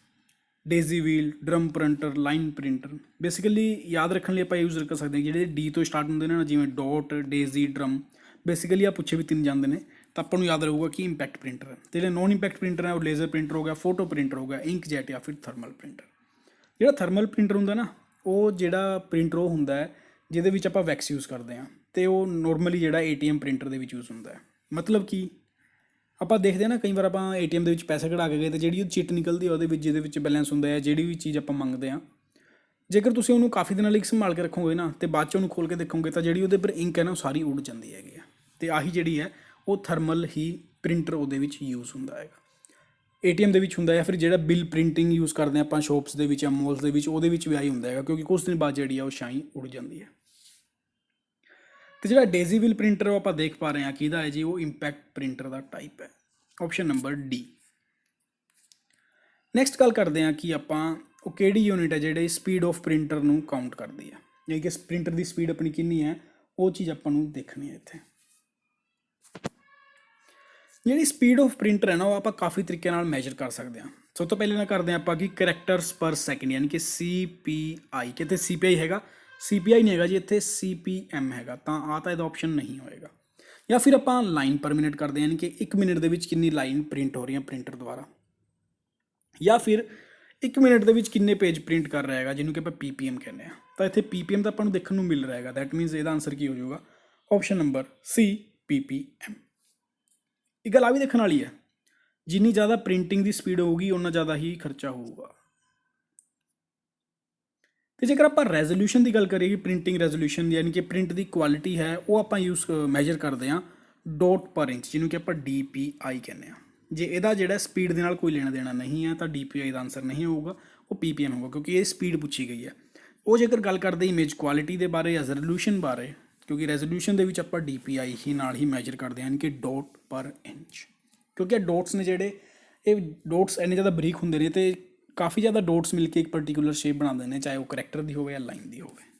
daisy wheel, drum printer, line printer. Basically ਯਾਦ ਰੱਖਣ ਲਈ ਆਪਾਂ ਯੂਜ਼ ਕਰ ਸਕਦੇ ਹਾਂ ਜਿਹੜੇ ਡੀ ਤੋਂ ਸਟਾਰਟ ਹੁੰਦੇ ਨੇ ਨਾ, ਜਿਵੇਂ ਡੋਟ, ਡੇਜ਼ੀ, ਡਰਮ। ਬੇਸਿਕਲੀ ਆ ਪੁੱਛੇ ਵੀ 3 ਜਾਂਦੇ ਨੇ, ਤਾਂ ਆਪਾਂ ਨੂੰ ਯਾਦ ਰਹੂਗਾ ਕਿ ਇੰਪੈਕਟ ਪ੍ਰਿੰਟਰ ਹੈ। ਅਤੇ ਜਿਹੜੇ ਨੋਨ ਇੰਪੈਕਟ ਪ੍ਰਿੰਟਰ ਹੈ ਉਹ ਲੇਜ਼ਰ ਪ੍ਰਿੰਟਰ ਹੋ ਗਿਆ, ਫੋਟੋ ਪ੍ਰਿੰਟਰ ਹੋ ਗਿਆ, ਇੰਕਜੈਟ ਜਾਂ ਫਿਰ ਥਰਮਲ ਪ੍ਰਿੰਟਰ। ਜਿਹੜਾ ਥਰਮਲ ਪ੍ਰਿੰਟਰ ਹੁੰਦਾ ਨਾ, ਉਹ ਜਿਹੜਾ ਪ੍ਰਿੰਟਰ ਉਹ ਹੁੰਦਾ ਹੈ ਜਿਹਦੇ ਵਿੱਚ ਆਪਾਂ ਵੈਕਸ ਯੂਜ਼ ਕਰਦੇ ਹਾਂ, ਅਤੇ ਉਹ ਨੋਰਮਲੀ ਜਿਹੜਾ ATM ਪ੍ਰਿੰਟਰ ਦੇ ਵਿੱਚ ਯੂਜ਼ ਹੁੰਦਾ ਹੈ। ਮਤਲਬ ਕਿ ਆਪਾਂ ਦੇਖਦੇ ਹਾਂ ਨਾ, ਕਈ ਵਾਰ ਆਪਾਂ ATM ਦੇ ਵਿੱਚ ਪੈਸੇ ਕਢਾ ਕੇ ਗਏ ਅਤੇ ਜਿਹੜੀ ਉਹ ਚਿੱਟ ਨਿਕਲਦੀ ਹੈ ਉਹਦੇ ਵਿੱਚ, ਜਿਹਦੇ ਵਿੱਚ ਬੈਲੈਂਸ ਹੁੰਦਾ ਹੈ, ਜਿਹੜੀ ਵੀ ਚੀਜ਼ ਆਪਾਂ ਮੰਗਦੇ ਹਾਂ, ਜੇਕਰ ਤੁਸੀਂ ਉਹਨੂੰ ਕਾਫੀ ਦਿਨਾਂ ਲਈ ਸੰਭਾਲ ਕੇ ਰੱਖੋਗੇ ਨਾ ਅਤੇ ਬਾਅਦ 'ਚ ਉਹਨੂੰ ਖੋਲ੍ਹ ਕੇ ਦੇਖੋਗੇ ਤਾਂ ਜਿਹੜੀ ਉਹਦੇ ਉੱਪਰ ਇੰਕ ਹੈ ਨਾ ਉਹ ਸਾਰੀ ਉੱਡ ਜਾਂਦੀ ਹੈਗੀ ਆ। ਅਤੇ ਆਹੀ ਜਿਹੜੀ ਹੈ ਉਹ ਥਰਮਲ ਹੀ ਪ੍ਰਿੰਟਰ ਉਹਦੇ ਵਿੱਚ ਯੂਜ਼ ਹੁੰਦਾ ਹੈਗਾ। ATM ਦੇ ਵਿੱਚ ਹੁੰਦਾ ਹੈ, ਫਿਰ ਜਿਹੜਾ ਬਿੱਲ ਪ੍ਰਿੰਟਿੰਗ ਯੂਜ਼ ਕਰਦੇ ਹਾਂ ਆਪਾਂ ਸ਼ੋਪਸ ਦੇ ਵਿੱਚ ਜਾਂ ਮੋਲਸ ਦੇ ਵਿੱਚ, ਉਹਦੇ ਵਿੱਚ ਵੀ ਆਹੀ ਹੁੰਦਾ ਹੈਗਾ, ਕਿਉਂਕਿ ਕੁਛ ਦਿਨ ਬਾਅਦ ਜਿਹੜੀ ਆ ਉਹ ਸ਼ਾਈ ਉੱਡ ਜਾਂਦੀ ਹੈ। ਅਤੇ ਜਿਹੜਾ ਡੇਜ਼ੀ ਵੀਲ ਪ੍ਰਿੰਟਰ ਉਹ ਆਪਾਂ ਦੇਖ ਪਾ ਰਹੇ ਹਾਂ ਕਿਹਦਾ ਹੈ ਜੀ, ਉਹ ਇੰਪੈਕਟ ਪ੍ਰਿੰਟਰ ਦਾ ਟਾਈਪ ਹੈ, ਆਪਸ਼ਨ ਨੰਬਰ D। ਨੈਕਸਟ ਗੱਲ ਕਰਦੇ ਹਾਂ ਕਿ ਆਪਾਂ ਉਹ ਕਿਹੜੀ ਯੂਨਿਟ ਹੈ ਜਿਹੜੇ ਸਪੀਡ ਆਫ ਪ੍ਰਿੰਟਰ ਨੂੰ ਕਾਊਂਟ ਕਰਦੀ ਹੈ, ਯਾਨੀ ਕਿ ਪ੍ਰਿੰਟਰ ਦੀ ਸਪੀਡ ਆਪਣੀ ਕਿੰਨੀ ਹੈ, ਉਹ ਚੀਜ਼ ਆਪਾਂ ਨੂੰ ਦੇਖਣੀ ਹੈ ਇੱਥੇ। ਜਿਹੜੀ ਸਪੀਡ ਆਫ ਪ੍ਰਿੰਟਰ ਹੈ ਨਾ, ਉਹ ਆਪਾਂ ਕਾਫੀ ਤਰੀਕੇ ਨਾਲ ਮੈਜਰ ਕਰ ਸਕਦੇ ਹਾਂ। ਸਭ ਤੋਂ ਪਹਿਲੇ ਨਾ ਕਰਦੇ ਹਾਂ ਆਪਾਂ ਕਿ ਕਰੈਕਟਰਸ ਪਰ ਸੈਕਿੰਡ, ਯਾਨੀ ਕਿ CPI। ਕਿਤੇ CPI ਹੈਗਾ, CPI ਨਹੀਂ ਹੈਗਾ ਜੀ, ਇੱਥੇ CPM ਹੈਗਾ, ਤਾਂ ਆ ਤਾਂ ਇਹਦਾ ਆਪਸ਼ਨ ਨਹੀਂ ਹੋਏਗਾ। ਜਾਂ ਫਿਰ ਆਪਾਂ ਲਾਈਨ ਪਰ ਮਿੰਟ ਕਰਦੇ ਹਾਂ, ਯਾਨੀ ਕਿ 1 ਮਿੰਟ ਦੇ ਵਿੱਚ ਕਿੰਨੀ ਲਾਈਨ ਪ੍ਰਿੰਟ ਹੋ ਰਹੀਆਂ ਪ੍ਰਿੰਟਰ ਦੁਆਰਾ। ਜਾਂ ਫਿਰ 1 ਮਿੰਟ ਦੇ ਵਿੱਚ ਕਿੰਨੇ ਪੇਜ ਪ੍ਰਿੰਟ ਕਰ ਰਿਹਾ ਹੈਗਾ, ਜਿਹਨੂੰ ਕਿ ਆਪਾਂ PPM ਕਹਿੰਦੇ ਹਾਂ। ਤਾਂ ਇੱਥੇ PPM ਤਾਂ ਆਪਾਂ ਨੂੰ ਦੇਖਣ ਨੂੰ ਮਿਲ ਰਿਹਾ ਹੈਗਾ, ਦੈਟ ਮੀਨਸ ਇਹਦਾ ਆਨਸਰ ਕੀ ਹੋ ਜਾਊਗਾ, ਆਪਸ਼ਨ ਨੰਬਰ C, PPM। ਇਹ ਗੱਲ ਆ ਵੀ ਦੇਖਣ ਵਾਲੀ ਹੈ, ਜਿੰਨੀ ਜ਼ਿਆਦਾ ਪ੍ਰਿੰਟਿੰਗ ਦੀ ਸਪੀਡ ਹੋਊਗੀ ਉਨਾ ਜ਼ਿਆਦਾ ਹੀ ਖਰਚਾ ਹੋਊਗਾ। ਅਤੇ ਜੇਕਰ ਆਪਾਂ ਰੈਜ਼ੋਲਿਊਸ਼ਨ ਦੀ ਗੱਲ ਕਰੀਏ, ਪ੍ਰਿੰਟਿੰਗ ਰੈਜ਼ੋਲਿਊਸ਼ਨ ਯਾਨੀ ਕਿ ਪ੍ਰਿੰਟ ਦੀ ਕੁਆਲਿਟੀ ਹੈ, ਉਹ ਆਪਾਂ ਮੈਜਰ ਕਰਦੇ ਹਾਂ ਡੋਟ ਪਰ ਇੰਚ, ਜਿਹਨੂੰ ਕਿ ਆਪਾਂ DPI ਕਹਿੰਦੇ ਹਾਂ। ਜੇ ਇਹਦਾ ਜਿਹੜਾ ਸਪੀਡ ਦੇ ਨਾਲ ਕੋਈ ਲੈਣਾ ਦੇਣਾ ਨਹੀਂ ਹੈ ਤਾਂ DPI ਦਾ ਆਨਸਰ ਨਹੀਂ ਹੋਊਗਾ, ਉਹ PPM ਹੋਊਗਾ, ਕਿਉਂਕਿ ਇਹ ਸਪੀਡ ਪੁੱਛੀ ਗਈ ਹੈ। ਉਹ ਜੇਕਰ ਗੱਲ ਕਰਦੇ ਇਮੇਜ ਕੁਆਲਿਟੀ ਦੇ ਬਾਰੇ ਜਾਂ ਰੈਜ਼ੋਲਿਊਸ਼ਨ ਬਾਰੇ, ਕਿਉਂਕਿ ਰੈਜ਼ੋਲਿਊਸ਼ਨ ਦੇ ਵਿੱਚ ਆਪਾਂ DPI ਹੀ ਨਾਲ ਹੀ ਮੈਜਰ ਕਰਦੇ ਹਾਂ, ਯਾਨੀ ਕਿ ਡੋਟ ਪਰ ਇੰਚ। ਕਿਉਂਕਿ ਇਹ ਡੋਟਸ ਨੇ ਜਿਹੜੇ, ਇਹ ਡੋਟਸ ਇੰਨੇ ਜ਼ਿਆਦਾ ਬਰੀਕ ਹੁੰਦੇ ਨੇ ਅਤੇ ਕਾਫੀ ਜ਼ਿਆਦਾ ਡੋਟਸ ਮਿਲ ਕੇ ਇੱਕ ਪਰਟੀਕੂਲਰ ਸ਼ੇਪ ਬਣਾਉਂਦੇ ਨੇ, ਚਾਹੇ ਉਹ ਕਰੈਕਟਰ ਦੀ ਹੋਵੇ ਜਾਂ ਲਾਈਨ ਦੀ ਹੋਵੇ।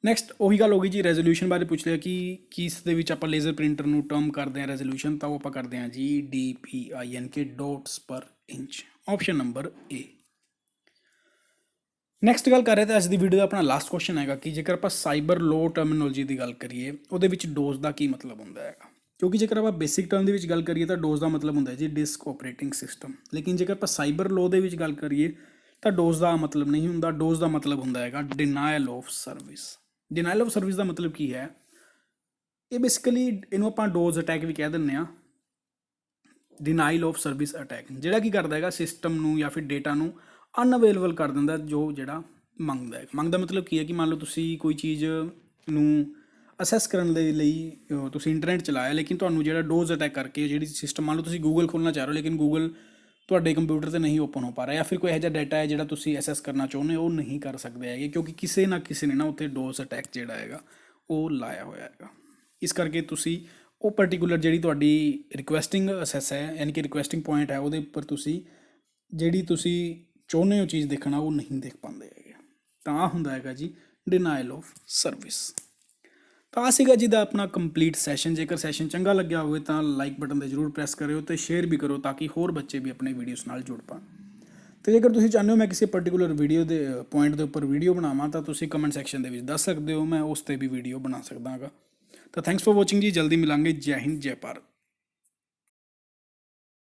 ਨੈਕਸਟ ਉਹੀ ਗੱਲ ਹੋ ਗਈ ਜੀ, ਰੈਜ਼ੋਲਿਊਸ਼ਨ ਬਾਰੇ ਪੁੱਛ ਲਿਆ ਕਿ ਕਿਸ ਦੇ ਵਿੱਚ ਆਪਾਂ ਲੇਜ਼ਰ ਪ੍ਰਿੰਟਰ ਨੂੰ ਟਰਮ ਕਰਦੇ ਹਾਂ ਰੈਜ਼ੋਲਿਊਸ਼ਨ, ਤਾਂ ਉਹ ਆਪਾਂ ਕਰਦੇ ਹਾਂ ਜੀ DPI, ਯਾਨੀ ਕਿ ਡੋਟਸ ਪਰ inch, option number A। Next ਗੱਲ ਕਰ ਰਹੇ ਤਾਂ ਅੱਜ ਦੀ ਵੀਡੀਓ ਦਾ ਆਪਣਾ ਲਾਸਟ ਕੁਐਸਚਨ ਹੈਗਾ ਕਿ ਜੇਕਰ ਆਪਾਂ ਸਾਈਬਰ ਲੋ ਟਰਮੀਨੋਲੋਜੀ ਦੀ ਗੱਲ ਕਰੀਏ, ਉਹਦੇ ਵਿੱਚ ਡੋਜ਼ ਦਾ ਕੀ ਮਤਲਬ ਹੁੰਦਾ ਹੈਗਾ। ਕਿਉਂਕਿ ਜੇਕਰ ਆਪਾਂ ਬੇਸਿਕ ਟਰਮ ਦੇ ਵਿੱਚ ਗੱਲ ਕਰੀਏ ਤਾਂ ਡੋਜ਼ ਦਾ ਮਤਲਬ ਹੁੰਦਾ ਜੀ ਡਿਸਕ ਆਪਰੇਟਿੰਗ ਸਿਸਟਮ। ਲੇਕਿਨ ਜੇਕਰ ਆਪਾਂ ਸਾਈਬਰ ਲੋ ਦੇ ਵਿੱਚ ਗੱਲ ਕਰੀਏ ਤਾਂ ਡੋਜ਼ ਦਾ ਮਤਲਬ ਨਹੀਂ ਹੁੰਦਾ, ਡੋਜ਼ ਦਾ ਮਤਲਬ ਹੁੰਦਾ ਹੈਗਾ denial of service. Denial of service ਦਾ ਮਤਲਬ ਕੀ ਹੈ, ਇਹ ਬੇਸਿਕਲੀ ਇਹਨੂੰ ਆਪਾਂ ਡੋਜ਼ ਅਟੈਕ ਵੀ ਕਹਿ ਦਿੰਦੇ ਹਾਂ, ਡਿਨਾਇਲ ਆਫ ਸਰਵਿਸ ਅਟੈਕ, ਜਿਹੜਾ ਕੀ ਕਰਦਾ ਹੈਗਾ ਸਿਸਟਮ ਨੂੰ ਜਾਂ ਫਿਰ ਡੇਟਾ ਨੂੰ ਅਨਅਵੇਲੇਬਲ ਕਰ ਦਿੰਦਾ, ਜਿਹੜਾ ਮੰਗਦਾ ਹੈ। ਮੰਗਦਾ ਮਤਲਬ ਕੀ ਹੈ ਕਿ ਮੰਨ ਲਓ ਤੁਸੀਂ ਕੋਈ ਚੀਜ਼ ਨੂੰ ਅਸੈਸ ਕਰਨ ਦੇ ਲਈ ਤੁਸੀਂ ਇੰਟਰਨੈਟ ਚਲਾਇਆ, ਲੇਕਿਨ ਤੁਹਾਨੂੰ ਜਿਹੜਾ ਡੋਜ਼ ਅਟੈਕ ਕਰਕੇ ਜਿਹੜੀ ਸਿਸਟਮ, ਮੰਨ ਲਓ ਤੁਸੀਂ ਗੂਗਲ ਖੋਲ੍ਹਣਾ ਚਾਹ ਰਹੇ ਹੋ ਲੇਕਿਨ ਗੂਗਲ ਤੁਹਾਡੇ ਕੰਪਿਊਟਰ 'ਤੇ ਨਹੀਂ ਓਪਨ ਹੋ ਪਾ ਰਿਹਾ, ਜਾਂ ਫਿਰ ਕੋਈ ਇਹੋ ਜਿਹਾ ਡਾਟਾ ਹੈ ਜਿਹੜਾ ਤੁਸੀਂ ਅਸੈਸ ਕਰਨਾ ਚਾਹੁੰਦੇ ਹੋ ਉਹ ਨਹੀਂ ਕਰ ਸਕਦੇ ਹੈਗੇ, ਕਿਉਂਕਿ ਕਿਸੇ ਨਾ ਕਿਸੇ ਨੇ ਨਾ ਉੱਥੇ ਡੋਜ਼ ਅਟੈਕ ਜਿਹੜਾ ਹੈਗਾ ਉਹ ਲਾਇਆ ਹੋਇਆ ਹੈਗਾ। ਇਸ ਕਰਕੇ ਤੁਸੀਂ ਉਹ ਪਰਟੀਕੂਲਰ ਜਿਹੜੀ ਤੁਹਾਡੀ ਰਿਕੁਐਸਟਿੰਗ ਅਸੈਸ ਹੈ, ਯਾਨੀ ਕਿ ਰਿਕੁਐਸਟਿੰਗ ਪੁਆਇੰਟ ਹੈ, ਉਹਦੇ ਉੱਪਰ ਤੁਸੀਂ ਜਿਹੜੀ ਤੁਸੀਂ ਚਾਹੁੰਦੇ ਹੋ ਚੀਜ਼ ਦੇਖਣਾ ਉਹ ਨਹੀਂ ਦੇਖ ਪਾਉਂਦੇ ਹੈਗੇ। ਤਾਂ ਆਹ ਹੁੰਦਾ ਹੈਗਾ ਜੀ ਡਿਨਾਇਲ ਆਫ ਸਰਵਿਸ। ਤਾਂ ਆ ਸੀਗਾ ਜੀ ਦਾ ਆਪਣਾ ਕੰਪਲੀਟ ਸੈਸ਼ਨ। ਜੇਕਰ ਸੈਸ਼ਨ ਚੰਗਾ ਲੱਗਿਆ ਹੋਵੇ ਤਾਂ ਲਾਈਕ ਬਟਨ 'ਤੇ ਜ਼ਰੂਰ ਪ੍ਰੈਸ ਕਰਿਓ ਅਤੇ ਸ਼ੇਅਰ ਵੀ ਕਰੋ ਤਾਂ ਕਿ ਹੋਰ ਬੱਚੇ ਵੀ ਆਪਣੇ ਵੀਡੀਓਜ਼ ਨਾਲ ਜੁੜ ਪਾਉਣ। ਅਤੇ ਜੇਕਰ ਤੁਸੀਂ ਚਾਹੁੰਦੇ ਹੋ ਮੈਂ ਕਿਸੇ ਪਰਟੀਕੂਲਰ ਵੀਡੀਓ ਦੇ ਪੁਆਇੰਟ ਦੇ ਉੱਪਰ ਵੀਡੀਓ ਬਣਾਵਾਂ ਤਾਂ ਤੁਸੀਂ ਕਮੈਂਟ ਸੈਕਸ਼ਨ ਦੇ ਵਿੱਚ ਦੱਸ ਸਕਦੇ ਹੋ, ਮੈਂ ਉਸ 'ਤੇ ਵੀ ਵੀਡੀਓ ਬਣਾ ਸਕਦਾ ਹੈਗਾ। ਤਾਂ ਥੈਂਕਸ ਫॉर ਵਾਚਿੰਗ ਜੀ, ਜਲਦੀ ਮਿਲਾਂਗੇ। ਜੈ ਹਿੰਦ, ਜੈ ਭਾਰਤ।